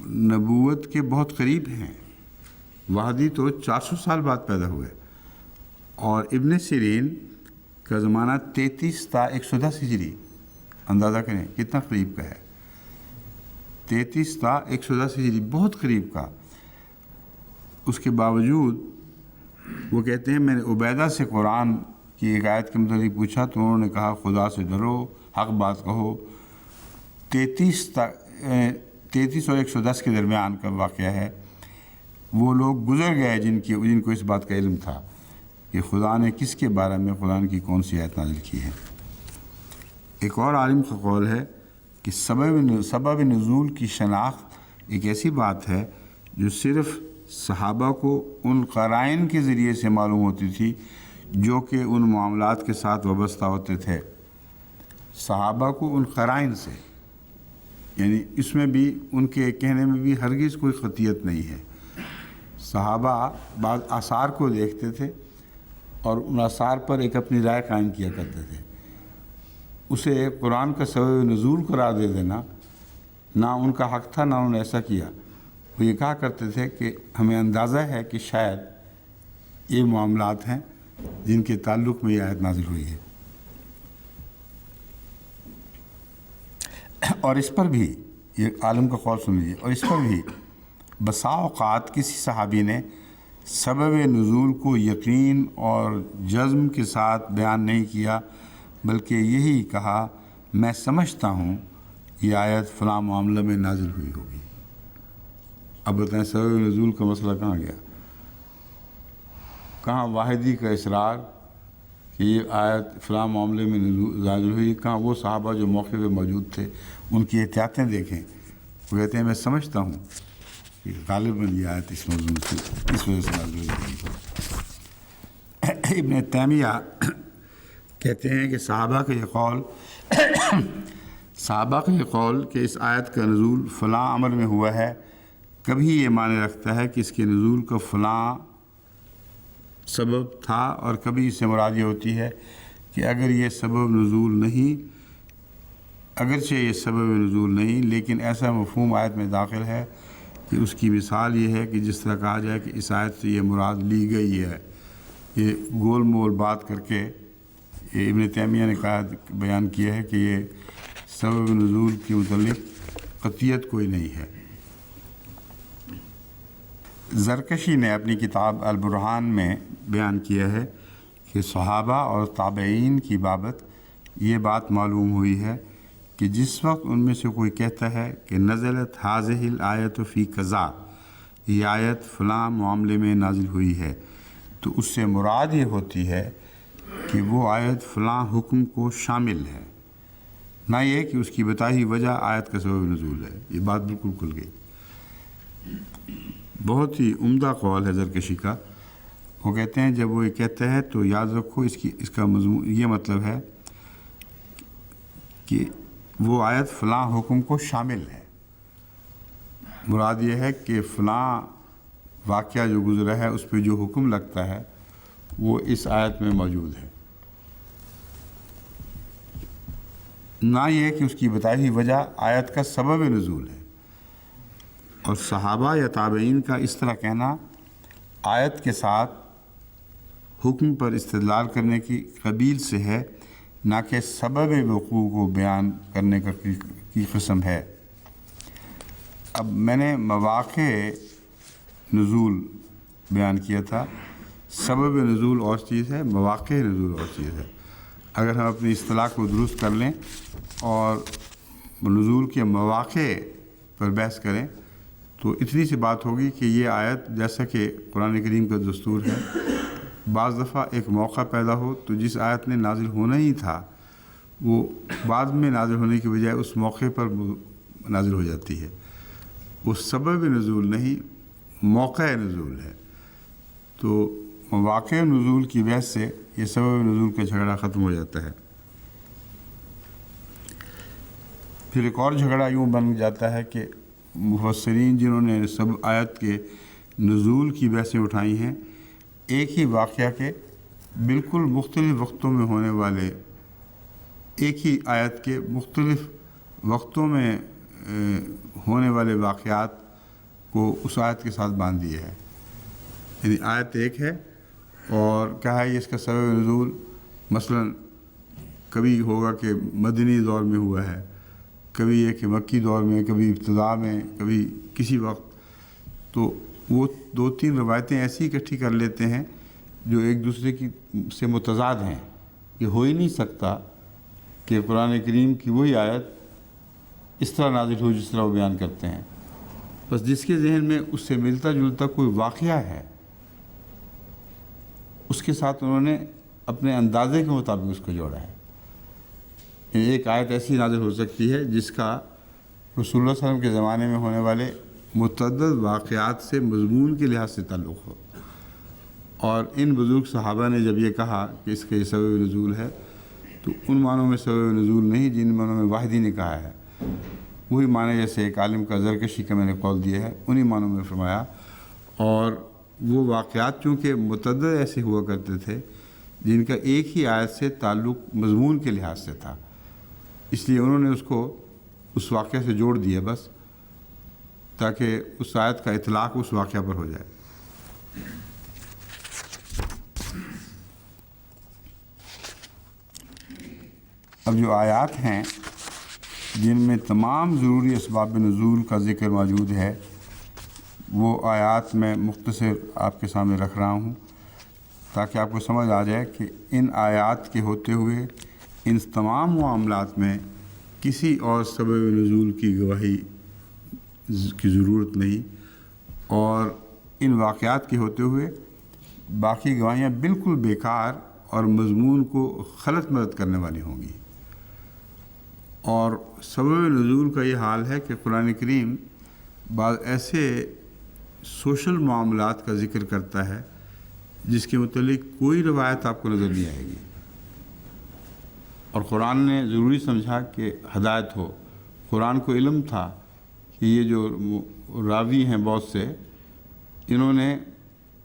نبوت کے بہت قریب ہیں. واحدی تو 400 سال بعد پیدا ہوئے، اور ابن سیرین کا زمانہ 33 تا 110 ہجری. اندازہ کریں کتنا قریب کا ہے، 33 تا 110 ہجری، بہت قریب کا. اس کے باوجود وہ کہتے ہیں میں نے عبیدہ سے قرآن کی ایک آیت کے متعلق پوچھا تو انہوں نے کہا خدا سے ڈرو، حق بات کہو. 33 اور 110 کے درمیان کا واقعہ ہے. وہ لوگ گزر گئے جن کو اس بات کا علم تھا کہ خدا نے کس کے بارے میں قرآن کی کون سی آیت نازل کی ہے. ایک اور عالم کا قول ہے کہ سبب نزول کی شناخت ایک ایسی بات ہے جو صرف صحابہ کو ان قرائن کے ذریعے سے معلوم ہوتی تھی جو کہ ان معاملات کے ساتھ وابستہ ہوتے تھے. صحابہ کو ان قرائن سے، یعنی اس میں بھی ان کے کہنے میں بھی ہرگز کوئی خطیت نہیں ہے. صحابہ بعض آثار کو دیکھتے تھے اور ان آثار پر ایک اپنی رائے قائم کیا کرتے تھے. اسے قرآن کا سبب نزول قرار دے دینا نہ ان کا حق تھا، نہ انہوں نے ایسا کیا. وہ یہ کہا کرتے تھے کہ ہمیں اندازہ ہے کہ شاید یہ معاملات ہیں جن کے تعلق میں یہ آیت نازل ہوئی ہے. اور اس پر بھی یہ عالم کا قول سن لیجیے، اور اس پر بھی بسا اوقات کسی صحابی نے سبب نزول کو یقین اور جزم کے ساتھ بیان نہیں کیا، بلکہ یہی کہا میں سمجھتا ہوں یہ آیت فلاں معاملہ میں نازل ہوئی ہوگی. اب بتائیں سبب نزول کا مسئلہ کہاں گیا؟ کہاں واحدی کا اصرار کہ یہ آیت فلاں معاملے میں نازل ہوئی؟ کہاں وہ صحابہ جو موقع پہ موجود تھے ان کی احتیاطیں دیکھیں. وہ کہتے ہیں میں سمجھتا ہوں کہ غالباً یہ آیت اس وجہ سے نازل ہوئی. ابن تیمیہ کہتے ہیں کہ صحابہ کا یہ قول کہ اس آیت کا نزول فلاں امر میں ہوا ہے کبھی یہ معنی رکھتا ہے کہ اس کے نزول کا فلاں سبب تھا، اور کبھی اس سے مراد یہ ہوتی ہے کہ اگرچہ یہ سبب نزول نہیں لیکن ایسا مفہوم آیت میں داخل ہے کہ اس کی مثال یہ ہے کہ جس طرح کہا جائے کہ اس آیت سے یہ مراد لی گئی ہے. یہ گول مول بات کر کے ابن تیمیہ نے بیان کیا ہے کہ یہ سبب نزول کے متعلق قطعیت کوئی نہیں ہے. زرکشی نے اپنی کتاب البرہان میں بیان کیا ہے کہ صحابہ اور تابعین کی بابت یہ بات معلوم ہوئی ہے کہ جس وقت ان میں سے کوئی کہتا ہے کہ نزلت ھذہ الآیۃ فی کذا، یہ آیت فلاں معاملے میں نازل ہوئی ہے، تو اس سے مراد یہ ہوتی ہے کہ وہ آیت فلاں حکم کو شامل ہے، نہ یہ کہ اس کی بتائی وجہ آیت کا سبب نزول ہے. یہ بات بالکل کھل گئی. بہت ہی عمدہ قول ہے زرکشی کا. وہ کہتے ہیں جب وہ یہ کہتا ہے تو یاد رکھو اس کا مضمون یہ مطلب ہے کہ وہ آیت فلاں حکم کو شامل ہے. مراد یہ ہے کہ فلاں واقعہ جو گزرا ہے اس پہ جو حکم لگتا ہے وہ اس آیت میں موجود ہے، نہ یہ کہ اس کی بتائی ہوئی وجہ آیت کا سبب نزول ہے. اور صحابہ یا تابعین کا اس طرح کہنا آیت کے ساتھ حکم پر استدلال کرنے کی قبیل سے ہے، نہ کہ سبب وقوع کو بیان کرنے کی قسم ہے. اب میں نے مواقع نزول بیان کیا تھا. سبب نزول اور چیز ہے، مواقع نزول اور چیز ہے. اگر ہم اپنی اصطلاح کو درست کر لیں اور نزول کے مواقع پر بحث کریں تو اتنی سی بات ہوگی کہ یہ آیت جیسا کہ قرآن کریم کا دستور ہے، بعض دفعہ ایک موقع پیدا ہو تو جس آیت نے نازل ہونا ہی تھا وہ بعد میں نازل ہونے کی بجائے اس موقع پر نازل ہو جاتی ہے. وہ سبب نزول نہیں، موقع نزول ہے. تو مواقع نزول کی بحث سے یہ سبب نزول کا جھگڑا ختم ہو جاتا ہے. پھر ایک اور جھگڑا یوں بن جاتا ہے کہ مفسرین جنہوں نے سب آیت کے نزول کی بحثیں اٹھائی ہیں، ایک ہی واقعہ کے بالکل مختلف وقتوں میں ہونے والے، ایک ہی آیت کے مختلف وقتوں میں ہونے والے واقعات کو اس آیت کے ساتھ باندھ دیا ہے۔ یعنی آیت ایک ہے اور کیا ہے اس کا سبب نزول، مثلا کبھی ہوگا کہ مدنی دور میں ہوا ہے، کبھی یہ کہ مکی دور میں، کبھی ابتدا میں، کبھی کسی وقت، تو وہ دو تین روایتیں ایسی اکٹھی کر لیتے ہیں جو ایک دوسرے کی سے متضاد ہیں۔ یہ ہو ہی نہیں سکتا کہ قرآن کریم کی وہی آیت اس طرح نازل ہو جس طرح وہ بیان کرتے ہیں۔ بس جس کے ذہن میں اس سے ملتا جلتا کوئی واقعہ ہے، اس کے ساتھ انہوں نے اپنے اندازے کے مطابق اس کو جوڑا ہے۔ ایک آیت ایسی نازل ہو سکتی ہے جس کا رسول اللہ صلی اللہ علیہ وسلم کے زمانے میں ہونے والے متعدد واقعات سے مضمون کے لحاظ سے تعلق ہو، اور ان بزرگ صحابہ نے جب یہ کہا کہ اس کا یہ سبب نزول ہے تو ان معنوں میں سبب نزول نہیں جن معنوں میں واحدی نے کہا ہے، وہی معنی جیسے ایک عالم کا زرکشی کا میں نے قول دیا ہے انہی معنوں میں فرمایا۔ اور وہ واقعات چونکہ متعدد ایسے ہوا کرتے تھے جن کا ایک ہی آیت سے تعلق مضمون کے لحاظ سے تھا، اس لیے انہوں نے اس کو اس واقعہ سے جوڑ دیا بس، تاکہ اس آیت کا اطلاق اس واقعہ پر ہو جائے۔ اب جو آیات ہیں جن میں تمام ضروری اسباب نزول کا ذکر موجود ہے، وہ آیات میں مختصر آپ کے سامنے رکھ رہا ہوں تاکہ آپ کو سمجھ آ جائے کہ ان آیات کے ہوتے ہوئے ان تمام معاملات میں کسی اور سبب نزول کی گواہی کی ضرورت نہیں، اور ان واقعات کے ہوتے ہوئے باقی گواہیاں بالکل بیکار اور مضمون کو غلط مدد کرنے والی ہوں گی۔ اور سبب نزول کا یہ حال ہے کہ قرآن کریم بعض ایسے سوشل معاملات کا ذکر کرتا ہے جس کے متعلق کوئی روایت آپ کو نظر نہیں آئے گی، اور قرآن نے ضروری سمجھا کہ ہدایت ہو۔ قرآن کو علم تھا کہ یہ جو راوی ہیں بہت سے، انہوں نے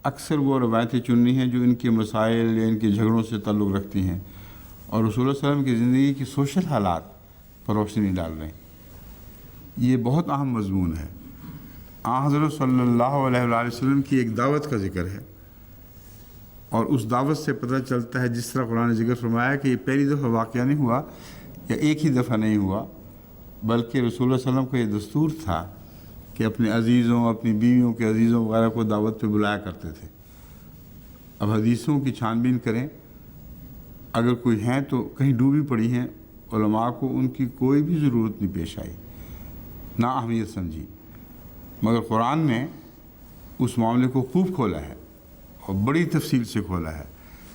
اکثر وہ روایتیں چننی ہیں جو ان کے مسائل یا ان کے جھگڑوں سے تعلق رکھتی ہیں، اور رسول اللہ صلی اللہ علیہ وسلم کی زندگی کی سوشل حالات پر روشنی ڈال رہے ہیں۔ یہ بہت اہم مضمون ہے۔ حضرت صلی اللہ علیہ وآلہ وسلم کی ایک دعوت کا ذکر ہے، اور اس دعوت سے پتہ چلتا ہے جس طرح قرآن نے ذکر فرمایا کہ یہ پہلی دفعہ واقعہ نہیں ہوا یا ایک ہی دفعہ نہیں ہوا، بلکہ رسول اللہ صلی اللہ علیہ وسلم کا یہ دستور تھا کہ اپنے عزیزوں، اپنی بیویوں کے عزیزوں وغیرہ کو دعوت پہ بلایا کرتے تھے۔ اب حدیثوں کی چھان بین کریں، اگر کوئی ہیں تو کہیں ڈوبی پڑی ہیں، علماء کو ان کی کوئی بھی ضرورت نہیں پیش آئی، نہ اہمیت سمجھی، مگر قرآن نے اس معاملے کو خوب کھولا ہے اور بڑی تفصیل سے کھولا ہے۔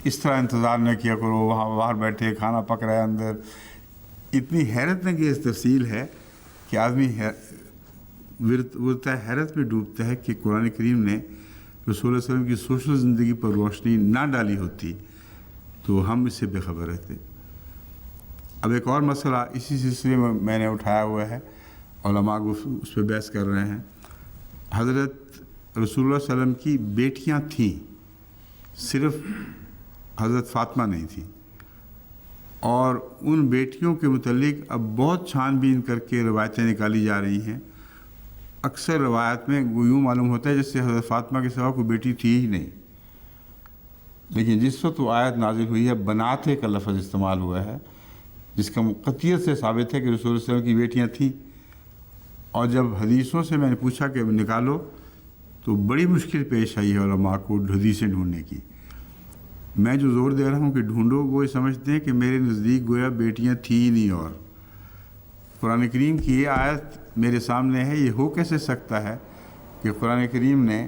اس طرح انتظار نہ کیا کرو، وہاں باہر بیٹھے کھانا پک رہا ہے اندر، اتنی حیرت انگیز تفصیل ہے کہ آدمی حیرت میں ڈوبتا ہے کہ قرآن کریم نے رسول اللہ صلی اللہ علیہ وسلم کی سوشل زندگی پر روشنی نہ ڈالی ہوتی تو ہم اس سے بے خبر رہتے۔ اب ایک اور مسئلہ اسی سلسلے میں نے اٹھایا ہوا ہے، علماء اس پہ بحث کر رہے ہیں۔ حضرت رسول اللہ صلی اللہ علیہ وسلم کی بیٹیاں تھیں، صرف حضرت فاطمہ نہیں تھی، اور ان بیٹیوں کے متعلق اب بہت چھان بین کر کے روایتیں نکالی جا رہی ہیں۔ اکثر روایت میں یوں معلوم ہوتا ہے جس سے حضرت فاطمہ کے سوا کوئی بیٹی تھی ہی نہیں، لیکن جس وقت وہ آیت نازل ہوئی ہے بناتیں کا لفظ استعمال ہوا ہے، جس کا قطعیت سے ثابت ہے کہ رسول اللہ صلی اللہ علیہ وسلم کی بیٹیاں تھیں۔ اور جب حدیثوں سے میں نے پوچھا کہ نکالو تو بڑی مشکل پیش آئی ہے علماء کو حدیثیں ڈھونڈنے کی۔ میں جو زور دے رہا ہوں کہ ڈھونڈو، وہ یہ سمجھتے ہیں کہ میرے نزدیک گویا بیٹیاں تھیں ہی نہیں، اور قرآن کریم کی یہ آیت میرے سامنے ہے۔ یہ ہو کیسے سکتا ہے کہ قرآن کریم نے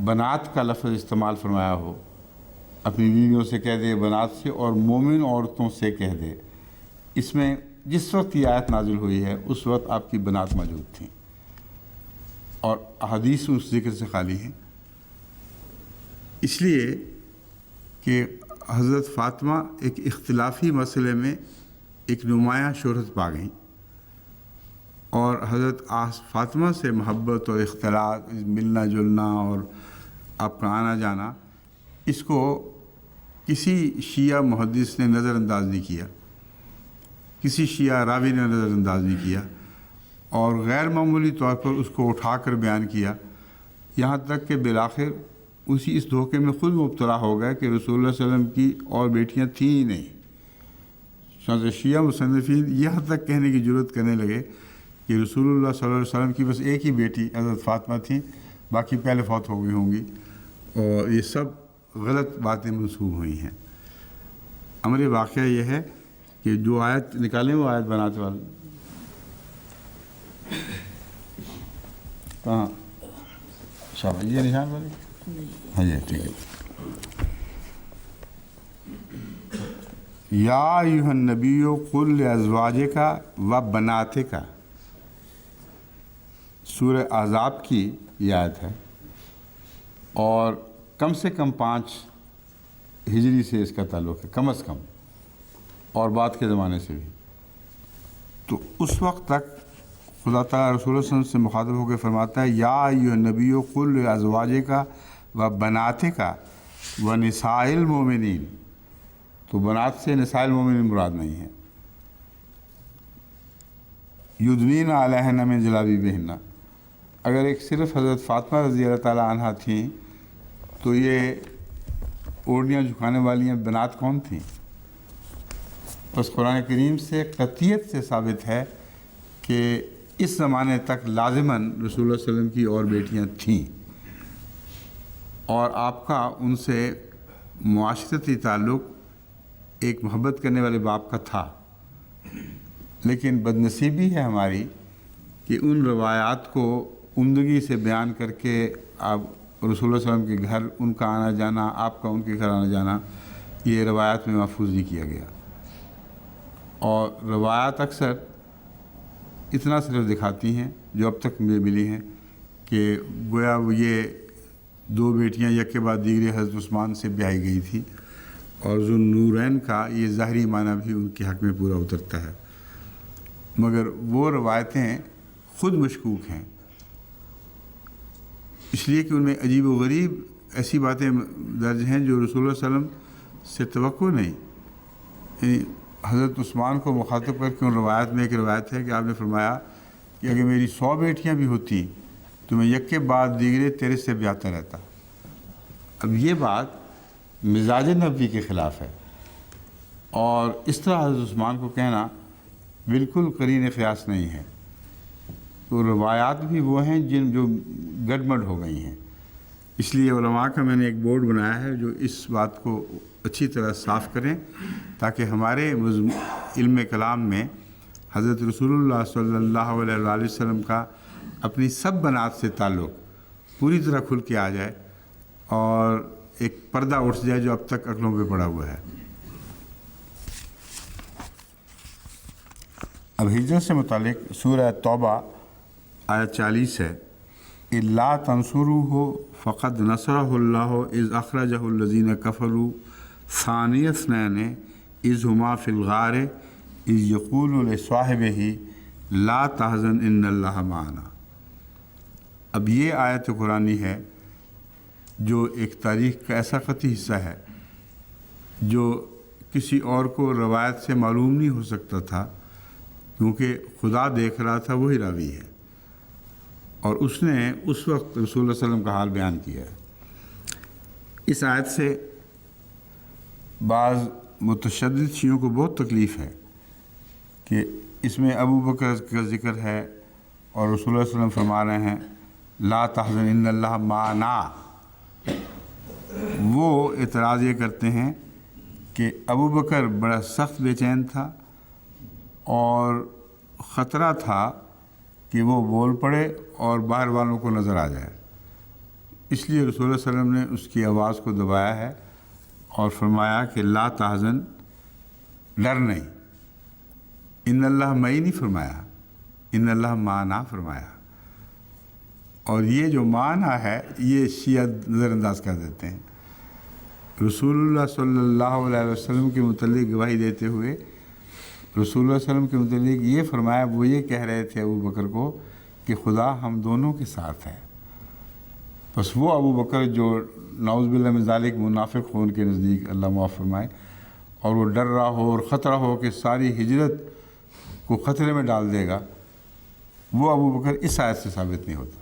بنات کا لفظ استعمال فرمایا ہو، اپنی بیویوں سے کہہ دے بنات سے، اور مومن عورتوں سے کہہ دے؟ اس میں جس وقت یہ آیت نازل ہوئی ہے اس وقت آپ کی بنات موجود تھیں، اور احادیث اس ذکر سے خالی ہیں، اس لیے کہ حضرت فاطمہ ایک اختلافی مسئلے میں ایک نمایاں شہرت پا گئیں، اور حضرت فاطمہ سے محبت اور اختلاط، ملنا جلنا اور آپ کا آنا جانا، اس کو کسی شیعہ محدث نے نظر انداز نہیں کیا، کسی شیعہ راوی نے نظر انداز نہیں کیا، اور غیر معمولی طور پر اس کو اٹھا کر بیان کیا، یہاں تک کہ بالآخر اس دھوکے میں خود مبتلا ہو گئے کہ رسول اللہ صلی اللہ علیہ وسلم کی اور بیٹیاں تھیں ہی نہیں۔ چنانچہ شیعہ مصنفین یہاں تک کہنے کی جرات کرنے لگے کہ رسول اللہ صلی اللہ علیہ وسلم کی بس ایک ہی بیٹی حضرت فاطمہ تھیں، باقی پہلے فوت ہو گئی ہوں گی، اور یہ سب غلط باتیں منسوب ہوئی ہیں۔ امر واقعہ یہ ہے کہ جو آیت نکالیں وہ آیت بناتے والے کہاں شاہ یہ نشان والی؟ ہاں جی ٹھیک ہے۔ یا ایھا النبی قل لازواجک و بناتک، سورہ احزاب کی یہ آیت ہے، اور کم سے کم 5 ہجری سے اس کا تعلق ہے، کم از کم، اور بعد کے زمانے سے بھی۔ تو اس وقت تک خدا تعالیٰ رسول اللہ صلی اللہ علیہ وسلم سے مخاطب ہو کے فرماتا ہے یا ایھا النبی قل لازواجک و بناتک و نساء المؤمنین، تو بنات سے نساء المؤمنین مراد نہیں ہے۔ یدنین علیہن من جلابیبہن، اگر ایک صرف حضرت فاطمہ رضی اللہ تعالیٰ عنہ تھیں تو یہ اوڑھنیاں جھکانے والیاں بنات کون تھیں؟ بس قرآن کریم سے قطعیت سے ثابت ہے کہ اس زمانے تک لازماً رسول اللہ صلی اللہ علیہ وسلم کی اور بیٹیاں تھیں، اور آپ کا ان سے معاشرتی تعلق ایک محبت کرنے والے باپ کا تھا، لیکن بدنصیبی ہے ہماری کہ ان روایات کو عمدگی سے بیان کر کے آپ رسول اللہ صلی اللہ علیہ وسلم کے گھر ان کا آنا جانا، آپ کا ان کے گھر آنا جانا، یہ روایات میں محفوظ نہیں کیا گیا، اور روایات اکثر اتنا صرف دکھاتی ہیں جو اب تک مجھے ملی ہیں کہ گویا یہ 2 بیٹیاں یک کے بعد دیگرے حضرت عثمان سے بیاہی گئی تھی، اور ذوالنورین کا یہ ظاہری معنی بھی ان کے حق میں پورا اترتا ہے، مگر وہ روایتیں خود مشکوک ہیں، اس لیے کہ ان میں عجیب و غریب ایسی باتیں درج ہیں جو رسول اللہ صلی اللہ علیہ وسلم سے توقع نہیں۔ یعنی حضرت عثمان کو مخاطب کر کے ان روایت میں ایک روایت ہے کہ آپ نے فرمایا کہ اگر میری 100 بیٹیاں بھی ہوتی تو میں یک کے بعد دیگرے تیرے سے بیاہتا رہتا۔ اب یہ بات مزاج نبوی کے خلاف ہے، اور اس طرح حضرت عثمان کو کہنا بالکل قرین قیاس نہیں ہے۔ تو روایات بھی وہ ہیں جو گڈمڈ ہو گئی ہیں، اس لیے علماء کا میں نے ایک بورڈ بنایا ہے جو اس بات کو اچھی طرح صاف کریں تاکہ ہمارے علم کلام میں حضرت رسول اللہ صلی اللہ علیہ وآلہ وسلم کا اپنی سب بنات سے تعلق پوری طرح کھل کے آ جائے، اور ایک پردہ اٹھ جائے جو اب تک عقلوں پہ پڑا ہوا ہے۔ اب ہجرت سے متعلق سورہ توبہ آیت 40 ہے، الا تنصروہ فقد نصرہ اللہ اذ اخرجہ الذین کفروا ثانی اثنین اذ ہما فی الغار اذ یقول لصاحبہ لا تحزن ان اللہ معنا۔ اب یہ آیت قرآنی ہے جو ایک تاریخ کا ایسا قطعی حصہ ہے جو کسی اور کو روایت سے معلوم نہیں ہو سکتا تھا، کیونکہ خدا دیکھ رہا تھا، وہی راوی ہے، اور اس نے اس وقت رسول اللہ صلی اللہ علیہ وسلم کا حال بیان کیا ہے۔ اس آیت سے بعض متشدد شیعوں کو بہت تکلیف ہے کہ اس میں ابو بکر کا ذکر ہے اور رسول اللہ صلی اللہ علیہ وسلم فرما رہے ہیں لا تحزن ان اللہ معنا۔ وہ اعتراض یہ کرتے ہیں کہ ابو بکر بڑا سخت بے چین تھا، اور خطرہ تھا کہ وہ بول پڑے اور باہر والوں کو نظر آ جائے، اس لیے رسول اللہ صلی اللہ علیہ وسلم نے اس کی آواز کو دبایا ہے اور فرمایا کہ لا تحزن، ڈر نہیں، ان اللہ معی نہیں فرمایا، ان اللہ معنا فرمایا۔ اور یہ جو معنی ہے یہ شیعہ نظر انداز کر دیتے ہیں۔ رسول اللہ صلی اللہ علیہ وسلم کے متعلق گواہی دیتے ہوئے رسول اللہ صلی اللہ علیہ وسلم کے متعلق یہ فرمایا، وہ یہ کہہ رہے تھے ابو بکر کو کہ خدا ہم دونوں کے ساتھ ہے۔ بس وہ ابو بکر جو نعوذ باللہ من ذالک منافق ہو ان کے نزدیک، اللہ معاف فرمائے، اور وہ ڈر رہا ہو اور خطرہ ہو کہ ساری ہجرت کو خطرے میں ڈال دے گا، وہ ابو بکر اس آیت سے ثابت نہیں ہوتا۔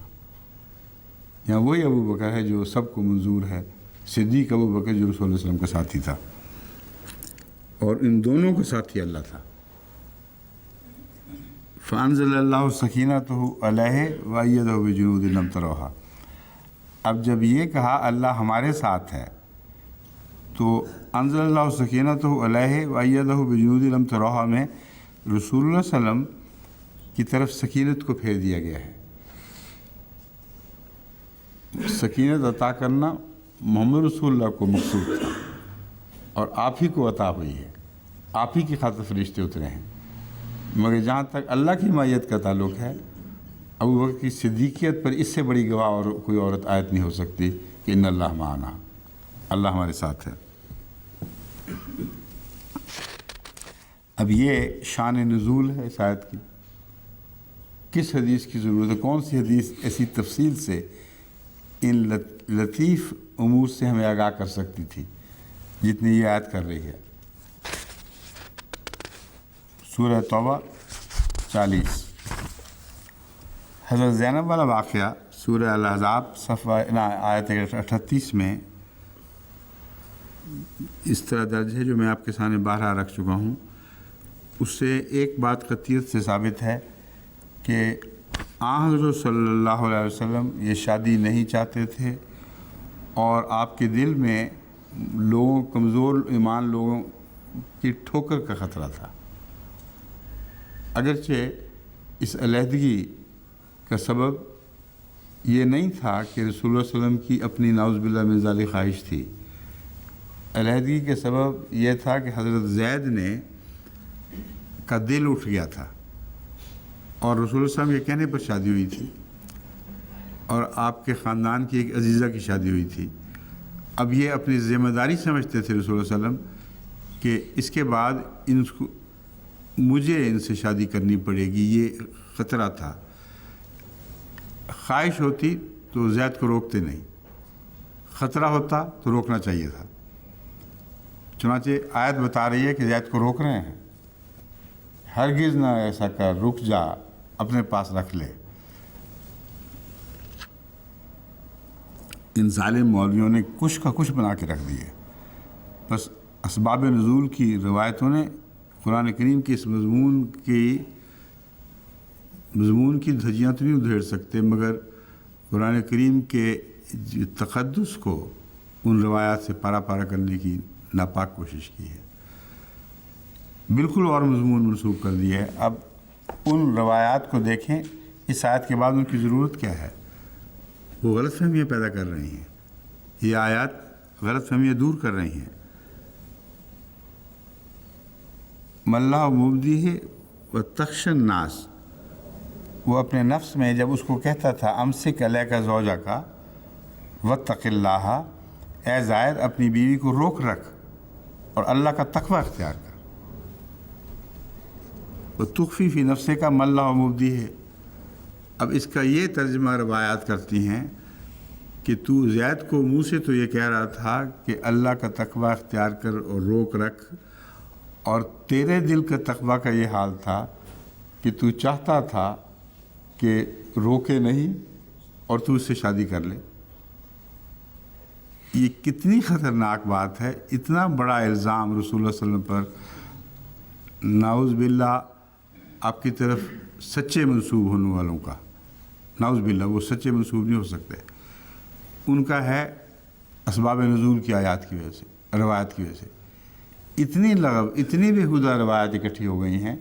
یہاں وہی ابو بکر ہے جو سب کو منظور ہے، صدیق ابو بکر جو رسول اللہ علیہ وسلم کا ساتھی تھا، اور ان دونوں کا ساتھی اللہ تھا۔ فَأَنزَلَ اللَّهُ سَكِينَتَهُ عَلَيْهِ وَأَيَّدَهُ بِجُنُودٍ لَمْ تَرَوْهَا۔ اب جب یہ کہا اللہ ہمارے ساتھ ہے تو انزل اللہ سکینتہ علیہ وایدہ بجنود لم تروہا میں رسول اللہ صلی اللہ علیہ وسلم کی طرف سکینت کو پھیر دیا گیا ہے۔ سکینت عطا کرنا محمد رسول اللہ کو مقصود تھا اور آپ ہی کو عطا ہوئی ہے، آپ ہی کی خاطر فرشتے اترے ہیں، مگر جہاں تک اللہ کی معیت کا تعلق ہے، ابو بکر کی صدیقیت پر اس سے بڑی گواہ اور کوئی عورت آیت نہیں ہو سکتی کہ ان اللہ معنا، اللہ ہمارے ساتھ ہے۔ اب یہ شان نزول ہے اس آیت کی، کس حدیث کی ضرورت ہے؟ کون سی حدیث ایسی تفصیل سے ان لطیف امور سے ہمیں آگاہ کر سکتی تھی جتنی یہ آیت کر رہی ہے؟ سورہ توبہ 40، حضرت زینب والا واقعہ سورہ الاحزاب صفحہ آیت 38 میں اس طرح درج ہے، جو میں آپ کے سامنے بارہا رکھ چکا ہوں۔ اس سے ایک بات قطعیت سے ثابت ہے کہ حضرت صلی اللہ علیہ وسلم یہ شادی نہیں چاہتے تھے، اور آپ کے دل میں لوگوں، کمزور ایمان لوگوں کی ٹھوکر کا خطرہ تھا۔ اگرچہ اس علیحدگی کا سبب یہ نہیں تھا کہ رسول اللہ صلی اللہ علیہ وسلم کی اپنی نعوذ باللہ من ذالک خواہش تھی، علیحدگی کے سبب یہ تھا کہ حضرت زید کا دل اٹھ گیا تھا، اور رسول اللہ صلی اللہ علیہ وسلم کے کہنے پر شادی ہوئی تھی، اور آپ کے خاندان کی ایک عزیزہ کی شادی ہوئی تھی۔ اب یہ اپنی ذمہ داری سمجھتے تھے رسول اللہ صلی اللہ علیہ وسلم کہ اس کے بعد مجھے ان سے شادی کرنی پڑے گی، یہ خطرہ تھا۔ خواہش ہوتی تو زید کو روکتے نہیں، خطرہ ہوتا تو روکنا چاہیے تھا۔ چنانچہ آیت بتا رہی ہے کہ زید کو روک رہے ہیں، ہرگز نہ ایسا کر، رک جا، اپنے پاس رکھ لے۔ ان ظالم مولویوں نے کچھ کا کچھ بنا کے رکھ دیے۔ بس اسباب نزول کی روایتوں نے قرآن کریم کے اس مضمون کی دھجیاں تو نہیں ادھیڑ سکتے، مگر قرآن کریم کے تقدس کو ان روایات سے پارا پارا کرنے کی ناپاک کوشش کی ہے، بالکل اور مضمون منسوخ کر دیا ہے۔ اب ان روایات کو دیکھیں، اس آیت کے بعد ان کی ضرورت کیا ہے؟ وہ غلط فہمیاں پیدا کر رہی ہیں، یہ آیات غلط فہمیاں دور کر رہی ہیں۔ مَلَّہ مبدی ہے و تخش الناس، وہ اپنے نفس میں جب اس کو کہتا تھا امسک علیک زوجہ کا واتق اللہ، اے زائد اپنی بیوی کو روک رکھ اور اللہ کا تقوی اختیار کر، وہ تخفی فی نفسے کا مَلَّہ مبدی ہے۔ اب اس کا یہ ترجمہ روایات کرتی ہیں کہ تو زید کو منہ سے تو یہ کہہ رہا تھا کہ اللہ کا تقوی اختیار کر اور روک رکھ، اور تیرے دل کا تقوی کا یہ حال تھا کہ تو چاہتا تھا کہ روکے نہیں اور تو اس سے شادی کر لے۔ یہ کتنی خطرناک بات ہے، اتنا بڑا الزام رسول اللہ صلی اللہ علیہ وسلم پر، نعوذ باللہ آپ کی طرف سچے منسوب ہونے والوں کا، نعوذ باللہ وہ سچے منسوب نہیں ہو سکتے، ان کا ہے اسباب نزول کی آیات کی وجہ سے، روایت کی وجہ سے۔ اتنی لغو، اتنی بےہودہ روایات اکٹھی ہو گئی ہیں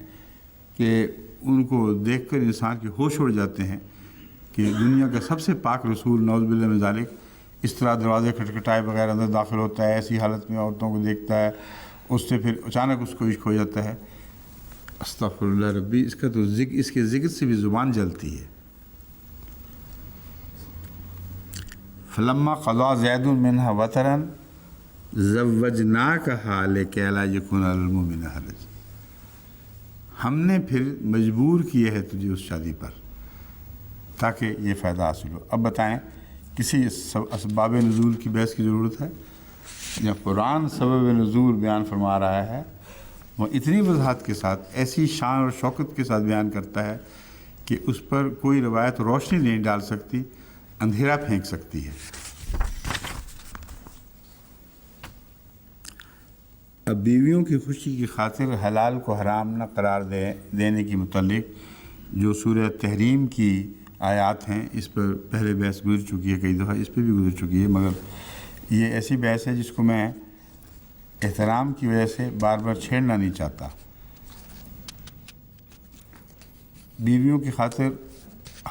کہ ان کو دیکھ کر انسان کے ہوش اڑ جاتے ہیں کہ دنیا کا سب سے پاک رسول نعوذ باللہ من ذالک اس طرح دروازے کھٹکھٹائے بغیر اندر داخل ہوتا ہے، ایسی حالت میں عورتوں کو دیکھتا ہے، اس سے پھر اچانک اس کو عشق ہو جاتا ہے۔ استغفر اللہ ربی، اس کا تو اس کے ذکر سے بھی زبان جلتی ہے۔ فلما قضى زید منها وطرا زوجناکہا لکی لا یکون علی المؤمنین حرج، ہم نے پھر مجبور کیے ہے تجھے اس شادی پر تاکہ یہ فائدہ حاصل ہو۔ اب بتائیں کسی اسباب نزول کی بحث کی ضرورت ہے؟ جب قرآن سبب نزول بیان فرما رہا ہے وہ اتنی وضاحت کے ساتھ ایسی شان اور شوکت کے ساتھ بیان کرتا ہے کہ اس پر کوئی روایت روشنی نہیں ڈال سکتی، اندھیرا پھینک سکتی ہے۔ اب بیویوں کی خوشی کی خاطر حلال کو حرام نہ قرار دینے کے متعلق جو سورہ تحریم کی آیات ہیں اس پر پہلے بحث گزر چکی ہے، کئی دفعہ اس پہ بھی گزر چکی ہے، مگر یہ ایسی بحث ہے جس کو میں احترام کی وجہ سے بار بار چھیڑنا نہیں چاہتا۔ بیویوں کی خاطر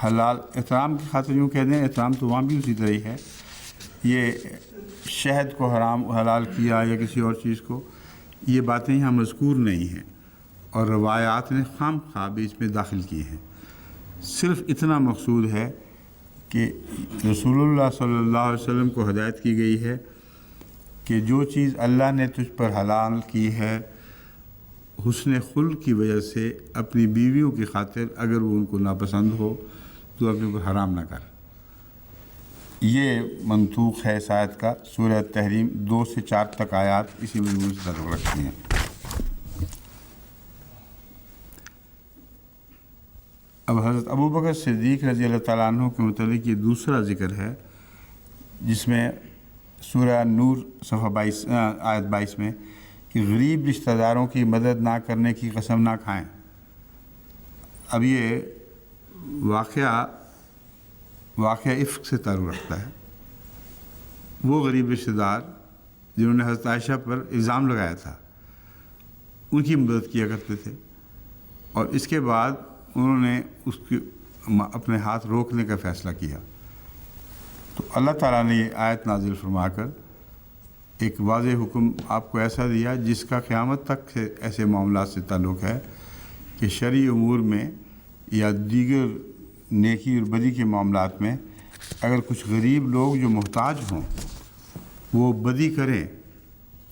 حلال، احترام کی خاطر یوں کہہ دیں، احترام تو وہاں بھی اسی طرح ہی ہے۔ یہ شہد کو حرام حلال کیا یا کسی اور چیز کو، یہ باتیں یہاں مذکور نہیں ہیں اور روایات نے خام خواہ بھی اس میں داخل کی ہیں۔ صرف اتنا مقصود ہے کہ رسول اللہ صلی اللہ علیہ وسلم کو ہدایت کی گئی ہے کہ جو چیز اللہ نے تجھ پر حلال کی ہے حسن خلق کی وجہ سے اپنی بیویوں کی خاطر اگر وہ ان کو ناپسند ہو تو اپنے کو حرام نہ کر۔ یہ منطوق ہے اس آیت کا۔ سورہ تحریم 2 سے 4 تک آیات اسی مضمون سے تعلق رکھتی ہیں۔ اب حضرت ابوبکر صدیق رضی اللہ تعالیٰ عنہ کے متعلق یہ دوسرا ذکر ہے جس میں سورہ نور صفحہ 22 آیت 22 میں کہ غریب رشتہ داروں کی مدد نہ کرنے کی قسم نہ کھائیں۔ اب یہ واقعہ افق سے تعلق رکھتا ہے۔ وہ غریب رشتہ دار جنہوں نے حضرت عائشہ پر الزام لگایا تھا ان کی مدد کیا کرتے تھے، اور اس کے بعد انہوں نے اس کی اپنے ہاتھ روکنے کا فیصلہ کیا، تو اللہ تعالیٰ نے یہ آیت نازل فرما کر ایک واضح حکم آپ کو ایسا دیا جس کا قیامت تک سے ایسے معاملات سے تعلق ہے کہ شرعی امور میں یا دیگر نیکی اور بدی کے معاملات میں اگر کچھ غریب لوگ جو محتاج ہوں وہ بدی کریں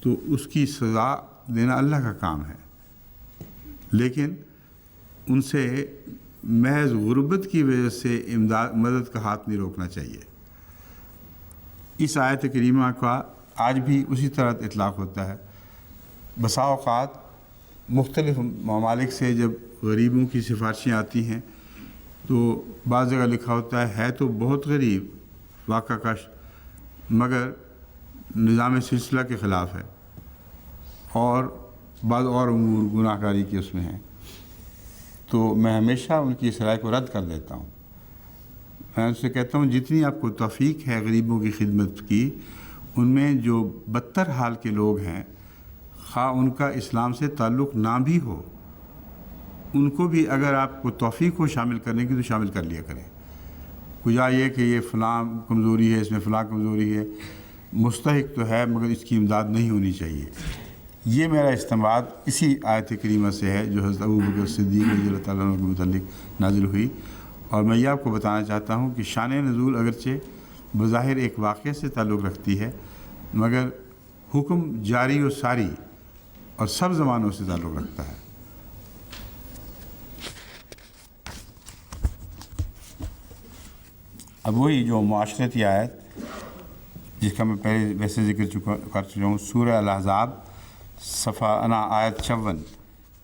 تو اس کی سزا دینا اللہ کا کام ہے، لیکن ان سے محض غربت کی وجہ سے مدد کا ہاتھ نہیں روکنا چاہیے۔ اس آیت کریمہ کا آج بھی اسی طرح اطلاق ہوتا ہے۔ بسا اوقات مختلف ممالک سے جب غریبوں کی سفارشیں آتی ہیں تو بعض جگہ لکھا ہوتا ہے تو بہت غریب واقع کش مگر نظام سلسلہ کے خلاف ہے اور بعض اور امور گناہ کاری کے اس میں ہیں، تو میں ہمیشہ ان کی اس رائے کو رد کر دیتا ہوں۔ میں ان سے کہتا ہوں جتنی آپ کو توفیق ہے غریبوں کی خدمت کی، ان میں جو بدتر حال کے لوگ ہیں خواہ ان کا اسلام سے تعلق نہ بھی ہو، ان کو بھی اگر آپ کو توفیق ہو شامل کرنے کی تو شامل کر لیا کریں۔ کجا یہ کہ یہ فلاں کمزوری ہے، اس میں فلاں کمزوری ہے، مستحق تو ہے مگر اس کی امداد نہیں ہونی چاہیے۔ یہ میرا استنباط اسی آیت کریمہ سے ہے جو حضرت ابوبکر صدیق رضی اللہ تعالیٰ عنہ کے متعلق نازل ہوئی، اور میں یہ آپ کو بتانا چاہتا ہوں کہ شان نزول اگرچہ بظاہر ایک واقعے سے تعلق رکھتی ہے مگر حکم جاری و ساری اور سب زمانوں سے تعلق رکھتا ہے۔ اب وہی جو معاشرتی آیت جس کا میں پہلے ویسے ذکر کر چکا ہوں، سورہ الاحزاب صفحہ آیت 56،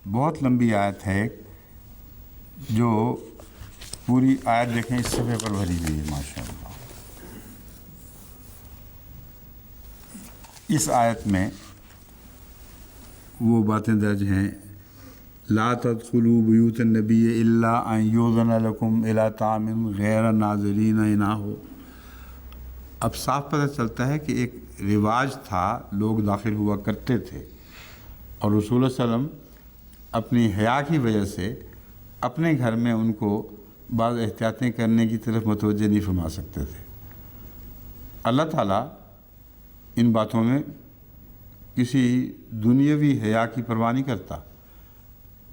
بہت لمبی آیت ہے جو پوری آیت دیکھیں اس صفحے پر بھری ہوئی ہے ماشاء اللہ۔ اس آیت میں وہ باتیں درج ہیں لا تدخلوا بیوت النبی الا ان یؤذن لکم الی طعام غیر ناظرین اناہ۔ اب صاف پتہ چلتا ہے کہ ایک رواج تھا، لوگ داخل ہوا کرتے تھے اور رسول اللہ علیہ وسلم اپنی حیا کی وجہ سے اپنے گھر میں ان کو بعض احتیاطیں کرنے کی طرف متوجہ نہیں فرما سکتے تھے۔ اللہ تعالیٰ ان باتوں میں کسی دنیاوی حیا کی پرواہ نہیں کرتا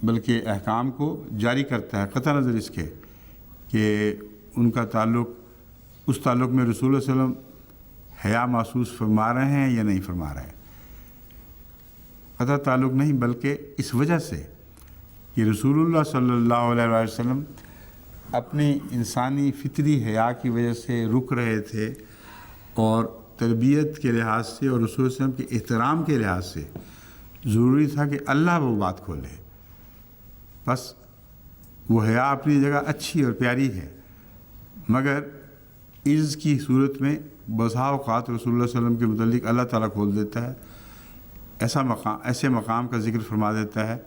بلکہ احکام کو جاری کرتا ہے قطع نظر اس کے کہ ان کا تعلق اس تعلق میں رسول اللہ علیہ وسلم حیا محسوس فرما رہے ہیں یا نہیں فرما رہے ہیں۔ قطع تعلق نہیں بلکہ اس وجہ سے کہ رسول اللہ صلی اللہ علیہ وسلم اپنی انسانی فطری حیا کی وجہ سے رک رہے تھے، اور تربیت کے لحاظ سے اور رسول صلی اللہ علیہ وسلم کے احترام کے لحاظ سے ضروری تھا کہ اللہ وہ بات کھولے۔ بس وہ حیا اپنی جگہ اچھی اور پیاری ہے، مگر عز کی صورت میں بسا اوقات رسول اللہ صلی اللہ علیہ وسلم کے متعلق اللہ تعالیٰ کھول دیتا ہے، ایسے مقام کا ذکر فرما دیتا ہے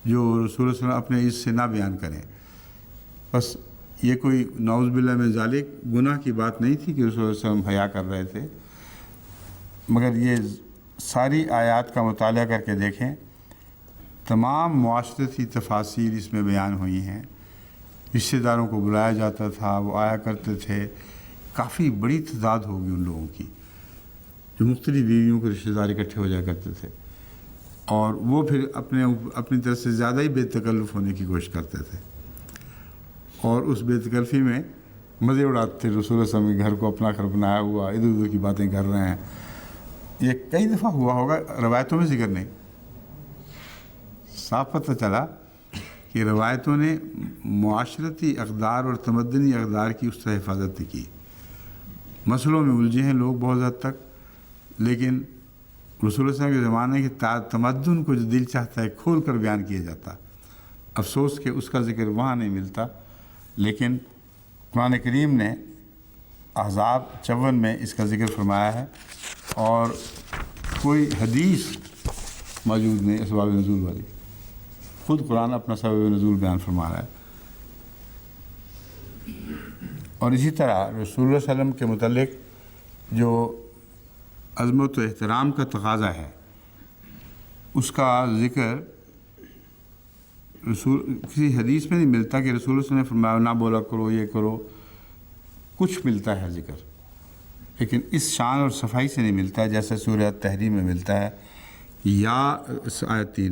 جو رسول اللہ صلی اللہ علیہ وسلم اپنے عز سے نہ بیان کریں۔ بس یہ کوئی نعوذ باللہ من ذالک گناہ کی بات نہیں تھی کہ رسول اللہ صلی اللہ علیہ وسلم حیا کر رہے تھے، مگر یہ ساری آیات کا مطالعہ کر کے دیکھیں، تمام معاشرتی تفاصیل اس میں بیان ہوئی ہیں۔ رشتہ داروں کو بلایا جاتا تھا، وہ آیا کرتے تھے، کافی بڑی تعداد ہوگی ان لوگوں کی جو مختلف بیویوں کے رشتہ دار اکٹھے ہو جایا کرتے تھے، اور وہ پھر اپنی طرف سے زیادہ ہی بے تکلف ہونے کی کوشش کرتے تھے، اور اس بے تکلفی میں مزے اڑاتے تھے۔ رسول اللہ صلی اللہ علیہ وسلم کے گھر کو اپنا گھر بنایا ہوا، ادھر ادھر کی باتیں کر رہے ہیں۔ یہ کئی دفعہ ہوا ہوگا، روایتوں میں ذکر نہیں، صاف پتہ چلا کہ روایتوں نے معاشرتی اقدار اور تمدنی اقدار کی اس طرح حفاظت کی۔ مسئلوں میں الجھے ہیں لوگ بہت حد تک، لیکن رسول اللہ صلی اللہ علیہ وسلم کے زمانے کے تمدن کو جو دل چاہتا ہے کھول کر بیان کیا جاتا۔ افسوس کہ اس کا ذکر وہاں نہیں ملتا، لیکن قرآن کریم نے احزاب 54 میں اس کا ذکر فرمایا ہے، اور کوئی حدیث موجود نہیں اسباب نزول والی، خود قرآن اپنا سبب نزول بیان فرما رہا ہے۔ اور اسی طرح رسول اللہ صلی اللہ علیہ وسلم کے متعلق جو عظمت و احترام کا تقاضا ہے، اس کا ذکر کسی حدیث میں نہیں ملتا کہ رسول اللہ صلی اللہ علیہ وسلم نے فرمایا نہ بولا کرو، یہ کرو۔ کچھ ملتا ہے ذکر، لیکن اس شان اور صفائی سے نہیں ملتا جیسا سورہ تحریم میں ملتا ہے۔ آیت 3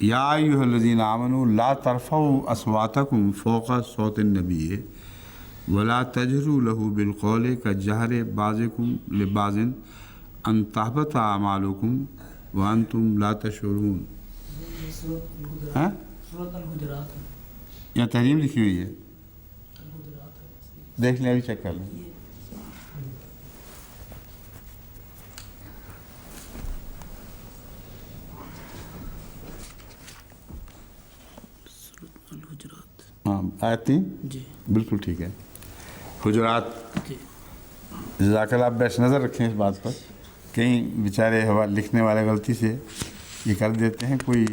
یا ایھا الذین آمنوا لا ترفعوا اصواتکم فوق صوت النبی ولا تجہروا لہ بالقول کجہر بعضکم لبعض ان تحبط اعمالکم وانتم لا تشعرون۔ یہاں تحریم لکھی ہوئی ہے، دیکھ لیں، ابھی چیک کر لیں۔ ہاں آیت 3 جی بالکل ٹھیک ہے، حجرات۔ جی جزاک اللہ، آپ بیش نظر رکھیں اس بات پر، کہیں بیچارے لکھنے والے غلطی سے یہ کر دیتے ہیں، کوئی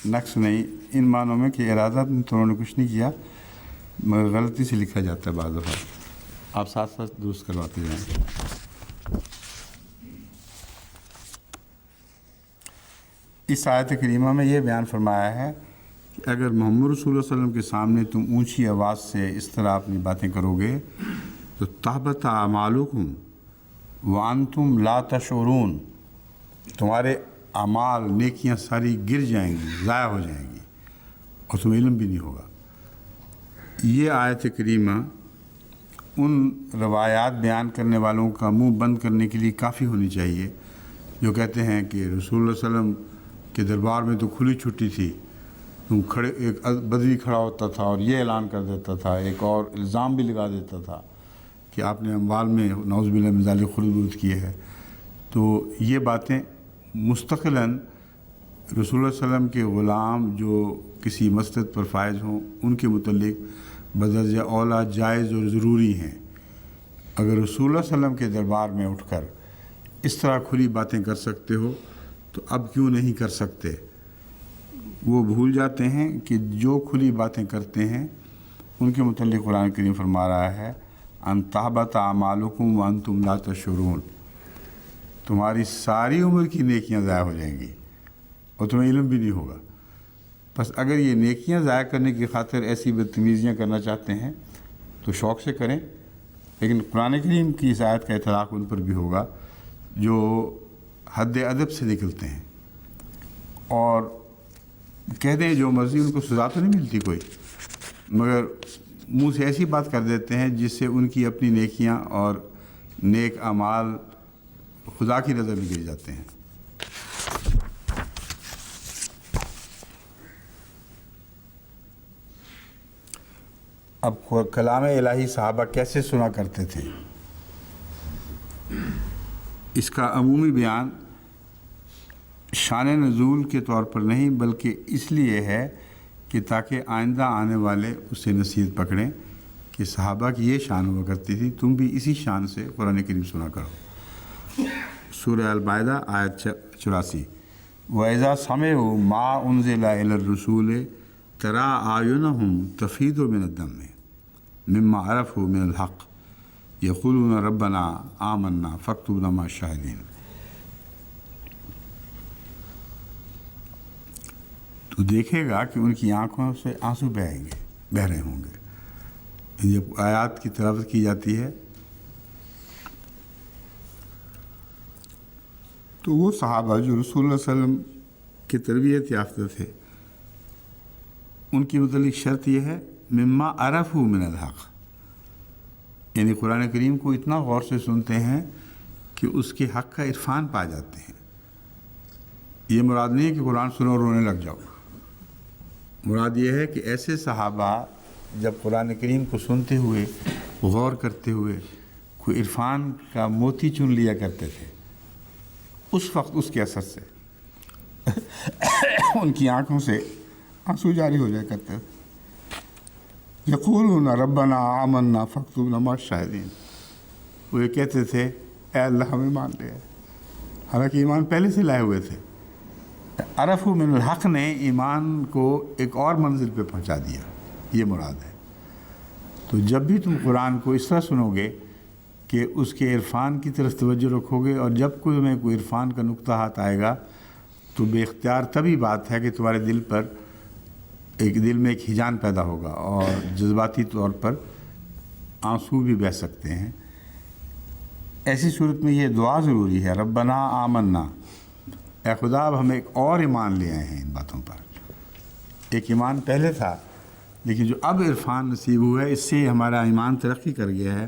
نقص نہیں ان معنوں میں کہ ارادہ تو انہوں نے کچھ نہیں کیا، مگر غلطی سے لکھا جاتا ہے بعض دفعہ، آپ ساتھ ساتھ درست کرواتے جائیں۔ اس آیت کریمہ میں یہ بیان فرمایا ہے کہ اگر محمد رسول اللہ صلی اللہ علیہ وسلم کے سامنے تم اونچی آواز سے اس طرح اپنی باتیں کرو گے تو تحبط اعمالکم وانتم لا تشعرون، تمہارے اعمال نیکیاں ساری گر جائیں گی، ضائع ہو جائیں گی، اور تمہیں علم بھی نہیں ہوگا۔ یہ آیت کریمہ ان روایات بیان کرنے والوں کا منہ بند کرنے کے لیے کافی ہونی چاہیے جو کہتے ہیں کہ رسول اللہ صلی اللہ علیہ وسلم کے دربار میں تو کھلی چھٹی تھی، تم کھڑے، ایک بدوی کھڑا ہوتا تھا اور یہ اعلان کر دیتا تھا، ایک اور الزام بھی لگا دیتا تھا کہ آپ نے اموال میں نعوذ باللہ من ذالک خلط ولط کی ہے۔ تو یہ باتیں مستقلاً رسول اللہ صلی اللہ علیہ وسلم کے غلام جو کسی مسجد پر فائز ہوں ان کے متعلق بدرجہ اولا جائز اور ضروری ہیں۔ اگر رسول اللہ صلی اللہ علیہ وسلم کے دربار میں اٹھ کر اس طرح کھلی باتیں کر سکتے ہو تو اب کیوں نہیں کر سکتے؟ وہ بھول جاتے ہیں کہ جو کھلی باتیں کرتے ہیں ان کے متعلق قرآن کریم فرما رہا ہے ان تحبط اعمالکم وانتم لا تشعرون، تمہاری ساری عمر کی نیکیاں ضائع ہو جائیں گی اور تمہیں علم بھی نہیں ہوگا۔ بس اگر یہ نیکیاں ضائع کرنے کی خاطر ایسی بدتمیزیاں کرنا چاہتے ہیں تو شوق سے کریں، لیکن قرآن کریم کی اس آیت کا اطلاق ان پر بھی ہوگا جو حد ادب سے نکلتے ہیں اور کہہ دیں جو مرضی، ان کو سزا تو نہیں ملتی کوئی، مگر منہ سے ایسی بات کر دیتے ہیں جس سے ان کی اپنی نیکیاں اور نیک اعمال خدا کی نظر میں گر جاتے ہیں۔ اب کلام الہی صحابہ کیسے سنا کرتے تھے، اس کا عمومی بیان شان نزول کے طور پر نہیں بلکہ اس لیے ہے کہ تاکہ آئندہ آنے والے اسے نصیحت پکڑیں کہ صحابہ کی یہ شان ہوا کرتی تھی، تم بھی اسی شان سے قرآن کریم سنا کرو۔ سورہ البائدہ آیت 84۔ وَإِذَا سَمِعُوا مَا أُنزِلَ إِلَى الرُّسُولِ تَرَىٰ أَعْيُنَهُمْ تَفِيضُ مِنَ الدَّمِّ مِمَّا عَرَفُوا مِنَ الْحَقِّ يَقُولُونَ رَبَّنَا آمَنَّا فَاكْتُبْنَا مَعَ الشَّاهِدِينَ۔ تو دیکھے گا کہ ان کی آنکھوں سے آنسو بہہ رہے ہوں گے جب آیات کی تلاوت کی جاتی ہے۔ تو وہ صحابہ جو رسول اللہ صلی اللہ علیہ وسلم کی تربیت یافتہ تھے، ان کی متعلق شرط یہ ہے مما عرفوا من الحق، یعنی قرآن کریم کو اتنا غور سے سنتے ہیں کہ اس کے حق کا عرفان پا جاتے ہیں۔ یہ مراد نہیں ہے کہ قرآن سنو اور رونے لگ جاؤ، مراد یہ ہے کہ ایسے صحابہ جب قرآن کریم کو سنتے ہوئے غور کرتے ہوئے کوئی عرفان کا موتی چن لیا کرتے تھے، اس وقت اس کے اثر سے ان کی آنکھوں سے آنسو جاری ہو جایا کرتے تھے۔ یقولون ربنا آمنا فاکتبنا مع الشاہدین، وہ یہ کہتے تھے اے اللہ ہمیں مان لے، حالانکہ ایمان پہلے سے لائے ہوئے تھے۔ عرفوا من الحق نے ایمان کو ایک اور منزل پہ پہنچا دیا، یہ مراد ہے۔ تو جب بھی تم قرآن کو اس طرح سنو گے کہ اس کے عرفان کی طرف توجہ رکھو گے، اور جب تمہیں کوئی عرفان کا نقطہ ہاتھ آئے گا تو بے اختیار طبی بات ہے کہ تمہارے دل میں ایک ہیجان پیدا ہوگا اور جذباتی طور پر آنسو بھی بہہ سکتے ہیں۔ ایسی صورت میں یہ دعا ضروری ہے، ربنا آمنا، اے خدا اب ہم ایک اور ایمان لے آئے ہیں ان باتوں پر۔ ایک ایمان پہلے تھا لیکن جو اب عرفان نصیب ہوا ہے اس سے ہمارا ایمان ترقی کر گیا ہے۔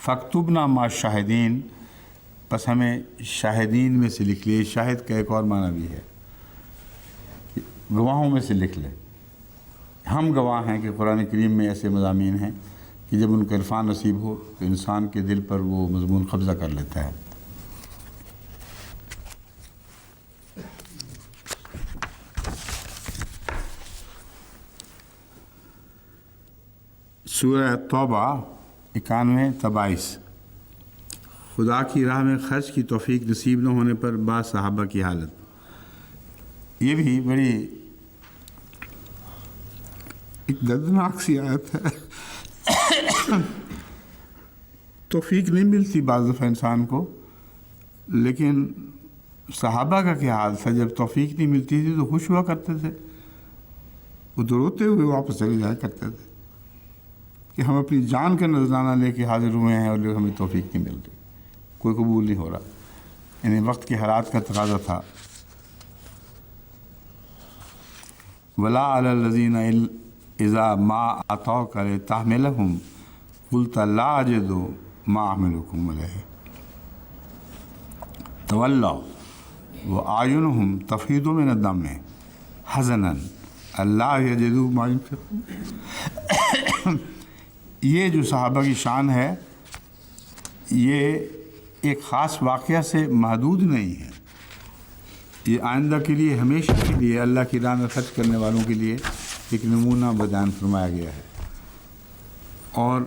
فاکتبنا مع الشاہدین، بس ہمیں شاہدین میں سے لکھ لیے۔ شاہد کا ایک اور معنی بھی ہے، گواہوں میں سے لکھ لیں۔ ہم گواہ ہیں کہ قرآن کریم میں ایسے مضامین ہیں کہ جب ان کا عرفان نصیب ہو تو انسان کے دل پر وہ مضمون قبضہ کر لیتا ہے۔ سورہ توبہ 91-22۔ خدا کی راہ میں خرچ کی توفیق نصیب نہ ہونے پر بعض صحابہ کی حالت، یہ بھی بڑی ایک دردناک سی آیت ہے۔ توفیق نہیں ملتی بعض دفعہ انسان کو، لیکن صحابہ کا کیا حال تھا؟ جب توفیق نہیں ملتی تھی تو خوش ہوا کرتے تھے، وہ تو روتے ہوئے واپس چلے جایا کرتے تھے کہ ہم اپنی جان کا نذرانہ لے کے حاضر ہوئے ہیں اور ہمیں توفیق نہیں مل رہی، کوئی قبول نہیں ہو رہا۔ یعنی وقت کے حالات کا تقاضا تھا۔ ولا علی الذین اذا ما اتوک لتحملهم قلت لا اجد ما احملکم علیہ تولوا واعینهم تفیض من الدمع حزنا الا یجدوا ما ينفقون۔ یہ جو صحابہ کی شان ہے یہ ایک خاص واقعہ سے محدود نہیں ہے، یہ آئندہ کے لیے، ہمیشہ کے لیے اللہ کی راہ میں خرچ کرنے والوں کے لیے ایک نمونہ بیان فرمایا گیا ہے۔ اور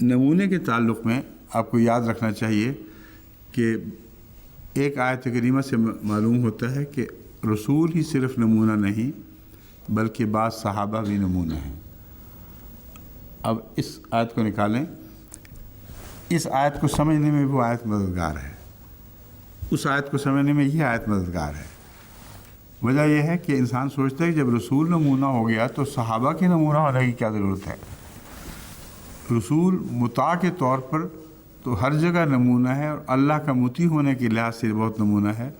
نمونے کے تعلق میں آپ کو یاد رکھنا چاہیے کہ ایک آیت کریمہ سے معلوم ہوتا ہے کہ رسول ہی صرف نمونہ نہیں بلکہ بعض صحابہ بھی نمونہ ہیں۔ اب اس آیت کو نکالیں، اس آیت کو سمجھنے میں وہ آیت مددگار ہے، اس آیت کو سمجھنے میں یہ آیت مددگار ہے۔ وجہ یہ ہے کہ انسان سوچتا ہے کہ جب رسول نمونہ ہو گیا تو صحابہ کے نمونہ ہونے کی کیا ضرورت ہے؟ رسول مطاع کے طور پر تو ہر جگہ نمونہ ہے اور اللہ کا مطیع ہونے کے لحاظ سے بہت نمونہ ہے،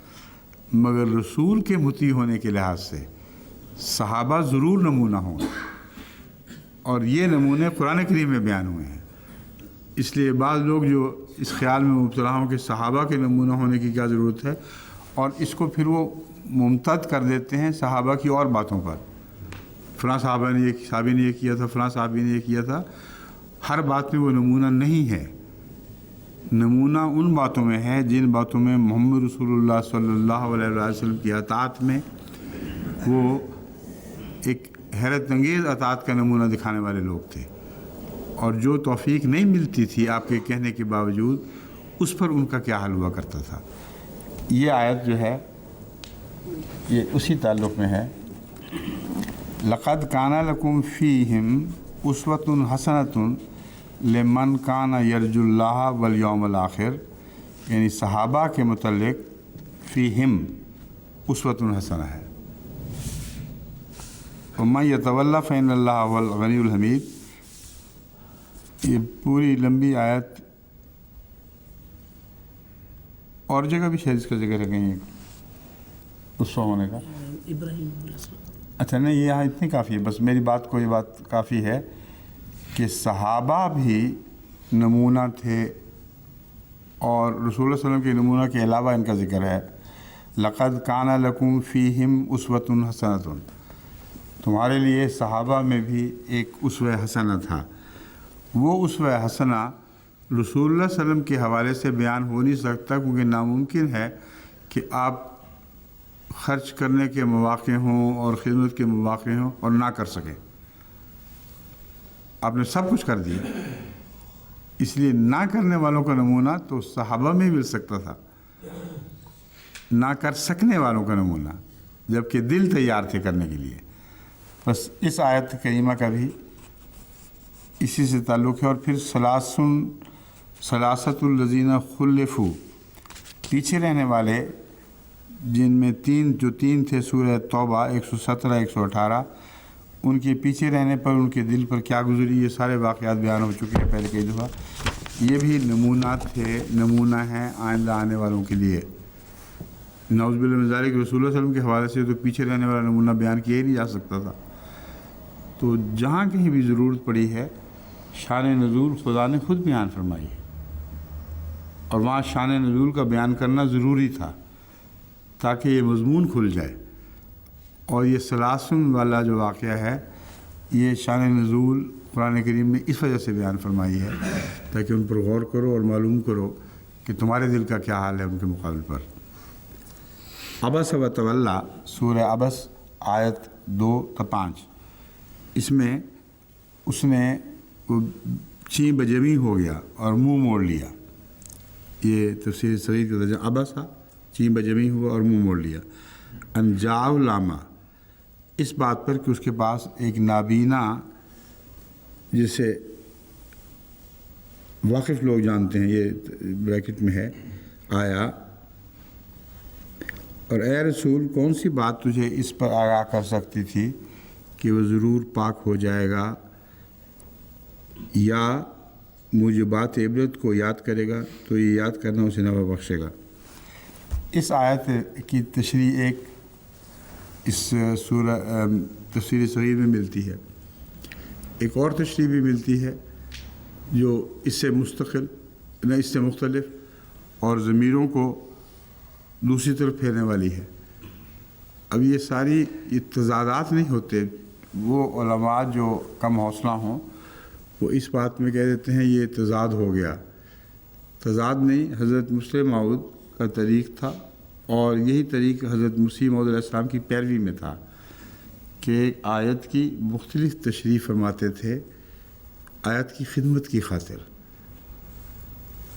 مگر رسول کے مطیع ہونے کے لحاظ سے صحابہ ضرور نمونہ ہوں، اور یہ نمونے قرآن کریم میں بیان ہوئے ہیں۔ اس لیے بعض لوگ جو اس خیال میں مبتلا ہوں کہ صحابہ کے نمونہ ہونے کی کیا ضرورت ہے، اور اس کو پھر وہ ممتد کر دیتے ہیں صحابہ کی اور باتوں پر۔ فلاں صحابی نے یہ کیا تھا، فلاں صحابی نے یہ کیا تھا، ہر بات میں وہ نمونہ نہیں ہے۔ نمونہ ان باتوں میں ہے جن باتوں میں محمد رسول اللہ صلی اللہ علیہ وسلم کی اطاعت میں وہ ایک حیرت انگیز اطاعت کا نمونہ دکھانے والے لوگ تھے، اور جو توفیق نہیں ملتی تھی آپ کے کہنے کے باوجود اس پر ان کا کیا حال ہوا کرتا تھا۔ یہ آیت جو ہے یہ اسی تعلق میں ہے، لقد کان لکم فیہم اسوۃ حسنۃ لمن کان یرجو اللہ والیوم الآخر، یعنی صحابہ کے متعلق فیہم اسوۃ حسنہ ہے۔ ومن یتولی فإن اللہ هو الغنی الحمید، یہ پوری لمبی آیت اور جگہ بھی شاید اس کا ذکر ہے کہیں اسوہ ہونے کا۔ اچھا نہیں، یہ یہاں اتنی کافی ہے، بس میری بات کو یہ بات کافی ہے کہ صحابہ بھی نمونہ تھے، اور رسول اللہ صلی اللہ علیہ وسلم کے نمونہ کے علاوہ ان کا ذکر ہے، لقد کان لکم فیہم اسوۃ حسنۃ، تمہارے لیے صحابہ میں بھی ایک اسوہ حسنہ تھا۔ وہ اسوہ حسنہ رسول اللہ صلی اللہ علیہ وسلم کے حوالے سے بیان ہو نہیں سکتا، کیونکہ ناممکن ہے کہ آپ خرچ کرنے کے مواقع ہوں اور خدمت کے مواقع ہوں اور نہ کر سکیں۔ آپ نے سب کچھ کر دیا، اس لیے نہ کرنے والوں کا نمونہ تو صحابہ میں مل سکتا تھا، نہ کر سکنے والوں کا نمونہ جبکہ دل تیار تھے کرنے کے لیے۔ بس اس آیت کریمہ کا بھی اسی سے تعلق ہے۔ اور پھر ثلاثۃ الذین خلفوا، پیچھے رہنے والے جن میں تین تھے، سورہ توبہ 117 118، ان کے پیچھے رہنے پر ان کے دل پر کیا گزری، یہ سارے واقعات بیان ہو چکے ہیں پہلے کئی دفعہ۔ یہ بھی نمونات تھے، نمونہ ہیں آئندہ آنے والوں کے لیے۔ نعوذ باللہ من ذالک، رسول اللہ صلی اللہ علیہ وسلم کے حوالے سے تو پیچھے رہنے والا نمونہ بیان کیا ہی نہیں جا سکتا تھا۔ تو جہاں کہیں بھی ضرورت پڑی ہے شان نزول خدا نے خود بیان فرمائی ہے، اور وہاں شان نزول کا بیان کرنا ضروری تھا تاکہ یہ مضمون کھل جائے۔ اور یہ سلاسن والا جو واقعہ ہے، یہ شان نزول قرآن کریم نے اس وجہ سے بیان فرمائی ہے تاکہ ان پر غور کرو اور معلوم کرو کہ تمہارے دل کا کیا حال ہے ان کے مقابل پر۔ عبس و تولی، سورہ عبس آیت 2 تا 5، اس میں اس نے چیں بجمی ہو گیا اور منہ موڑ لیا۔ یہ تفسیر صحیح کا درجہ عبس ہے، چیں بجمی ہوا اور منہ موڑ لیا۔ ان جاءہ العمی، اس بات پر کہ اس کے پاس ایک نابینا، جسے واقف لوگ جانتے ہیں، یہ بریکٹ میں ہے، آیا، اور اے رسول کون سی بات تجھے اس پر آگاہ کر سکتی تھی کہ وہ ضرور پاک ہو جائے گا یا موجبات عبرت کو یاد کرے گا تو یہ یاد کرنا اسے نفع بخشے گا۔ اس آیت کی تشریح ایک اس سورہ تفسیر صحیح میں ملتی ہے، ایک اور تشریح بھی ملتی ہے جو اس سے مختلف اور ضمیروں کو دوسری طرف پھیرنے والی ہے۔ اب یہ ساری تضادات نہیں ہوتے، وہ علماء جو کم حوصلہ ہوں وہ اس بات میں کہہ دیتے ہیں یہ تضاد ہو گیا۔ تضاد نہیں، حضرت مسلم موعود کا طریق تھا، اور یہی طریق حضرت مسیح موعود علیہ السلام کی پیروی میں تھا کہ ایک آیت کی مختلف تشریح فرماتے تھے آیت کی خدمت کی خاطر،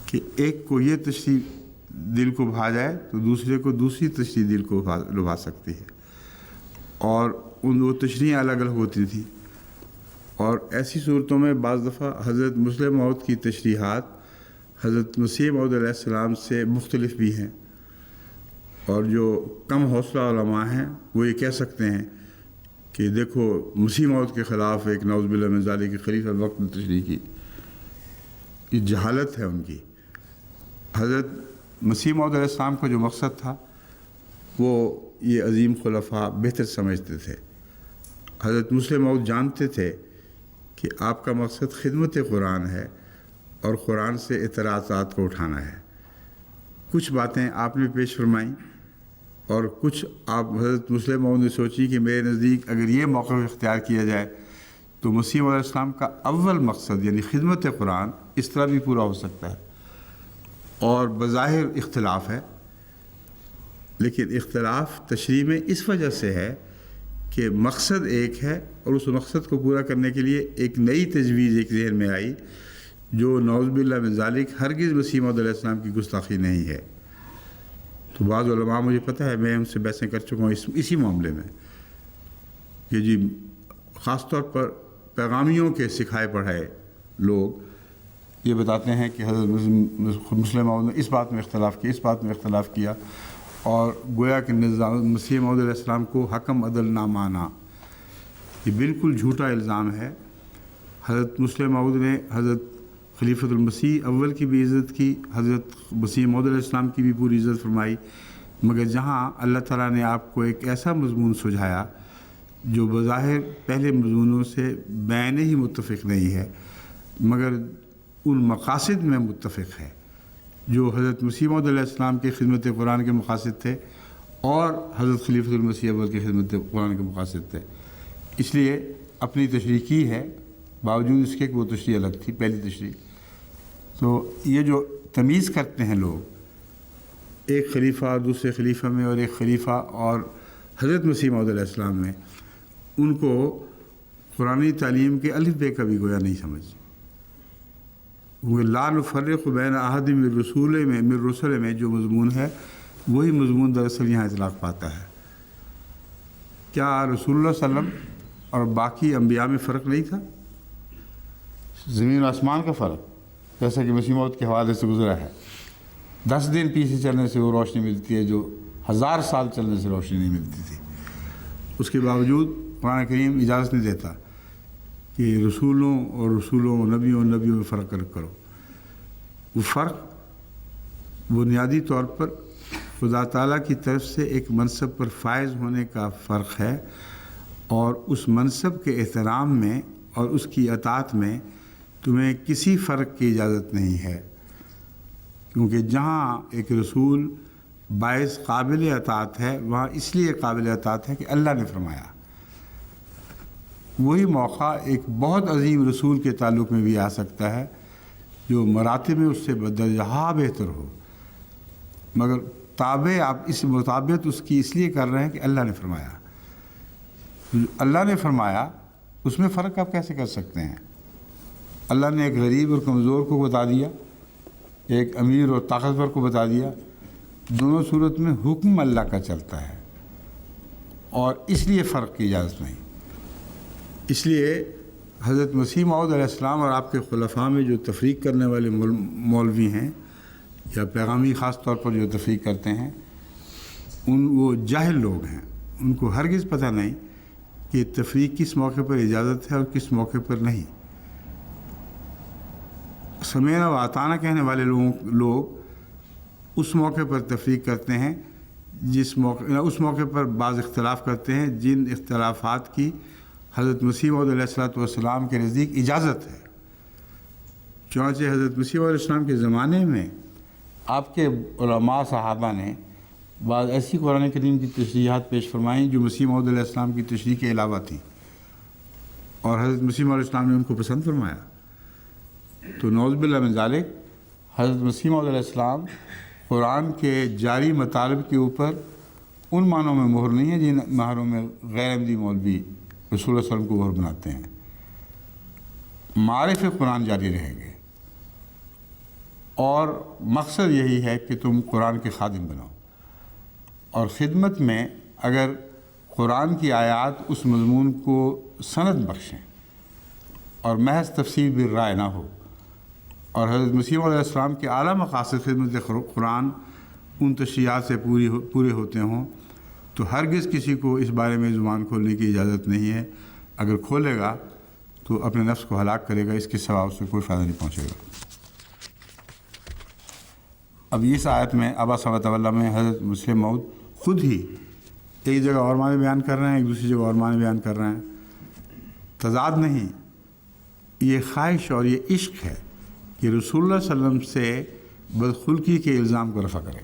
کہ ایک کو یہ تشریح دل کو بھا جائے تو دوسرے کو دوسری تشریح دل کو لبھا سکتی ہے، اور وہ تشریحیں الگ الگ ہوتی تھیں۔ اور ایسی صورتوں میں بعض دفعہ حضرت مسلم موعود کی تشریحات حضرت مسیح موعود علیہ السلام سے مختلف بھی ہیں، اور جو کم حوصلہ علماء ہیں وہ یہ کہہ سکتے ہیں کہ دیکھو مسیح موعود کے خلاف ایک نعوذ باللہ من ذالک کی خلیفہ وقت میں تشریح کی، یہ جہالت ہے ان کی۔ حضرت مسیح موعود علیہ السلام کا جو مقصد تھا وہ یہ عظیم خلفاء بہتر سمجھتے تھے۔ حضرت مسلم موعود جانتے تھے کہ آپ کا مقصد خدمت قرآن ہے اور قرآن سے اعتراضات کو اٹھانا ہے۔ کچھ باتیں آپ نے پیش فرمائیں اور کچھ آپ حضرت مسلم موعود نے سوچی کہ میرے نزدیک اگر یہ موقف اختیار کیا جائے تو مسیح علیہ السلام کا اول مقصد یعنی خدمت قرآن اس طرح بھی پورا ہو سکتا ہے۔ اور بظاہر اختلاف ہے، لیکن اختلاف تشریح میں اس وجہ سے ہے کہ مقصد ایک ہے، اور اس مقصد کو پورا کرنے کے لیے ایک نئی تجویز ایک ذہن میں آئی جو نعوذ باللہ من ذالک ہرگز مسیح موعود علیہ السلام کی گستاخی نہیں ہے۔ تو بعض علماء، مجھے پتہ ہے میں ان سے بحثیں کر چکا ہوں اسی معاملے میں، کہ جی خاص طور پر پیغامیوں کے سکھائے پڑھائے لوگ یہ بتاتے ہیں کہ حضرت مسلم موعود نے اس بات میں اختلاف کیا اور گویا کہ مسیح موعود علیہ السلام کو حکم عدل نہ مانا۔ یہ بالکل جھوٹا الزام ہے۔ حضرت مسلم موعود نے حضرت خلیفۃ المسیح اول کی بھی عزت کی، حضرت مسیح موعود علیہ السلام کی بھی پوری عزت فرمائی، مگر جہاں اللہ تعالیٰ نے آپ کو ایک ایسا مضمون سجھایا جو بظاہر پہلے مضمونوں سے بین ہی متفق نہیں ہے، مگر ان مقاصد میں متفق ہے جو حضرت مسیح موعود علیہ السلام کے خدمت قرآن کے مقاصد تھے اور حضرت خلیفۃ المسیح اول کے خدمت قرآن کے مقاصد تھے، اس لیے اپنی تشریح کی ہے، باوجود اس کے کہ وہ تشریح الگ تھی، پہلی تشریح۔ تو یہ جو تمیز کرتے ہیں لوگ ایک خلیفہ دوسرے خلیفہ میں اور ایک خلیفہ اور حضرت مسیح موعود علیہ السلام میں، ان کو قرآنی تعلیم کے الف بے کا بھی گویا نہیں سمجھ۔ وہ لا نفرق بین احد من رسول میں جو مضمون ہے وہی مضمون دراصل یہاں اطلاق پاتا ہے۔ کیا رسول اللہ صلی اللہ علیہ وسلم اور باقی انبیاء میں فرق نہیں تھا؟ زمین و آسمان کا فرق، جیسا کہ مسیح موعود کے حوالے سے گزرا ہے، 10 دن پیچھے چلنے سے وہ روشنی ملتی ہے جو 1000 سال چلنے سے روشنی نہیں ملتی تھی۔ اس کے باوجود قرآن کریم اجازت نہیں دیتا کہ رسولوں اور نبیوں میں فرق کرو۔ وہ فرق بنیادی طور پر خدا تعالیٰ کی طرف سے ایک منصب پر فائز ہونے کا فرق ہے، اور اس منصب کے احترام میں اور اس کی اطاعت میں تمہیں کسی فرق کی اجازت نہیں ہے، کیونکہ جہاں ایک رسول باعث قابل اطاعت ہے وہاں اس لیے قابل اطاعت ہے کہ اللہ نے فرمایا۔ وہی موقع ایک بہت عظیم رسول کے تعلق میں بھی آ سکتا ہے جو مراتب میں اس سے بدرجہ بہتر ہو، مگر تابع آپ اس مطابقت اس کی اس لیے کر رہے ہیں کہ اللہ نے فرمایا۔ اللہ نے فرمایا، اس میں فرق آپ کیسے کر سکتے ہیں؟ اللہ نے ایک غریب اور کمزور کو بتا دیا، ایک امیر اور طاقتور کو بتا دیا، دونوں صورت میں حکم اللہ کا چلتا ہے، اور اس لیے فرق کی اجازت نہیں۔ اس لیے حضرت مسیح موعود علیہ السلام اور آپ کے خلفاء میں جو تفریق کرنے والے مولوی ہیں یا پیغامی خاص طور پر جو تفریق کرتے ہیں، وہ جاہل لوگ ہیں، ان کو ہرگز پتہ نہیں کہ تفریق کس موقع پر اجازت ہے اور کس موقع پر نہیں۔ سمینا و اطاعنا کہنے والے لوگ اس موقع پر تفریق کرتے ہیں اس موقع پر بعض اختلاف کرتے ہیں جن اختلافات کی حضرت مسیح موعود علیہ السلام کے نزدیک اجازت ہے۔ چنانچہ حضرت مسیح علیہ السلام کے زمانے میں آپ کے علماء صحابہ نے بعض ایسی قرآن کریم کی تشریحات پیش فرمائیں جو مسیح موعود علیہ السلام کی تشریح کے علاوہ تھیں، اور حضرت مسیح علیہ السلام نے ان کو پسند فرمایا۔ تو نعوذ باللہ من ذالک، حضرت مسیح موعود علیہ السلام قرآن کے جاری مطالب کے اوپر ان معنوں میں مہر نہیں ہے جن معنوں میں غیر احمدی مولوی رسول اللہ صلی اللہ علیہ وسلم کو مہر بناتے ہیں۔ معرف قرآن جاری رہیں گے، اور مقصد یہی ہے کہ تم قرآن کے خادم بنو، اور خدمت میں اگر قرآن کی آیات اس مضمون کو سند بخشیں اور محض تفسیر بالرائے نہ ہو، اور حضرت مسیح علیہ السلام کے اعلیٰ مقاصد خدمت قرآن ان تشریحات سے پورے ہوتے ہوں، تو ہرگز کسی کو اس بارے میں زبان کھولنے کی اجازت نہیں ہے۔ اگر کھولے گا تو اپنے نفس کو ہلاک کرے گا، اس کے سوا اس سے کوئی فائدہ نہیں پہنچے گا۔ اب اس آیت میں ابا صبت اللہ میں حضرت مسلم موعود خود ہی ایک جگہ اور معنی بیان کر رہے ہیں، ایک دوسری جگہ اور معنی بیان کر رہے ہیں۔ تضاد نہیں، یہ خواہش اور یہ عشق ہے کہ رسول اللہ صلی اللہ علیہ وسلم سے بدخلقی کے الزام کو رفع کرے۔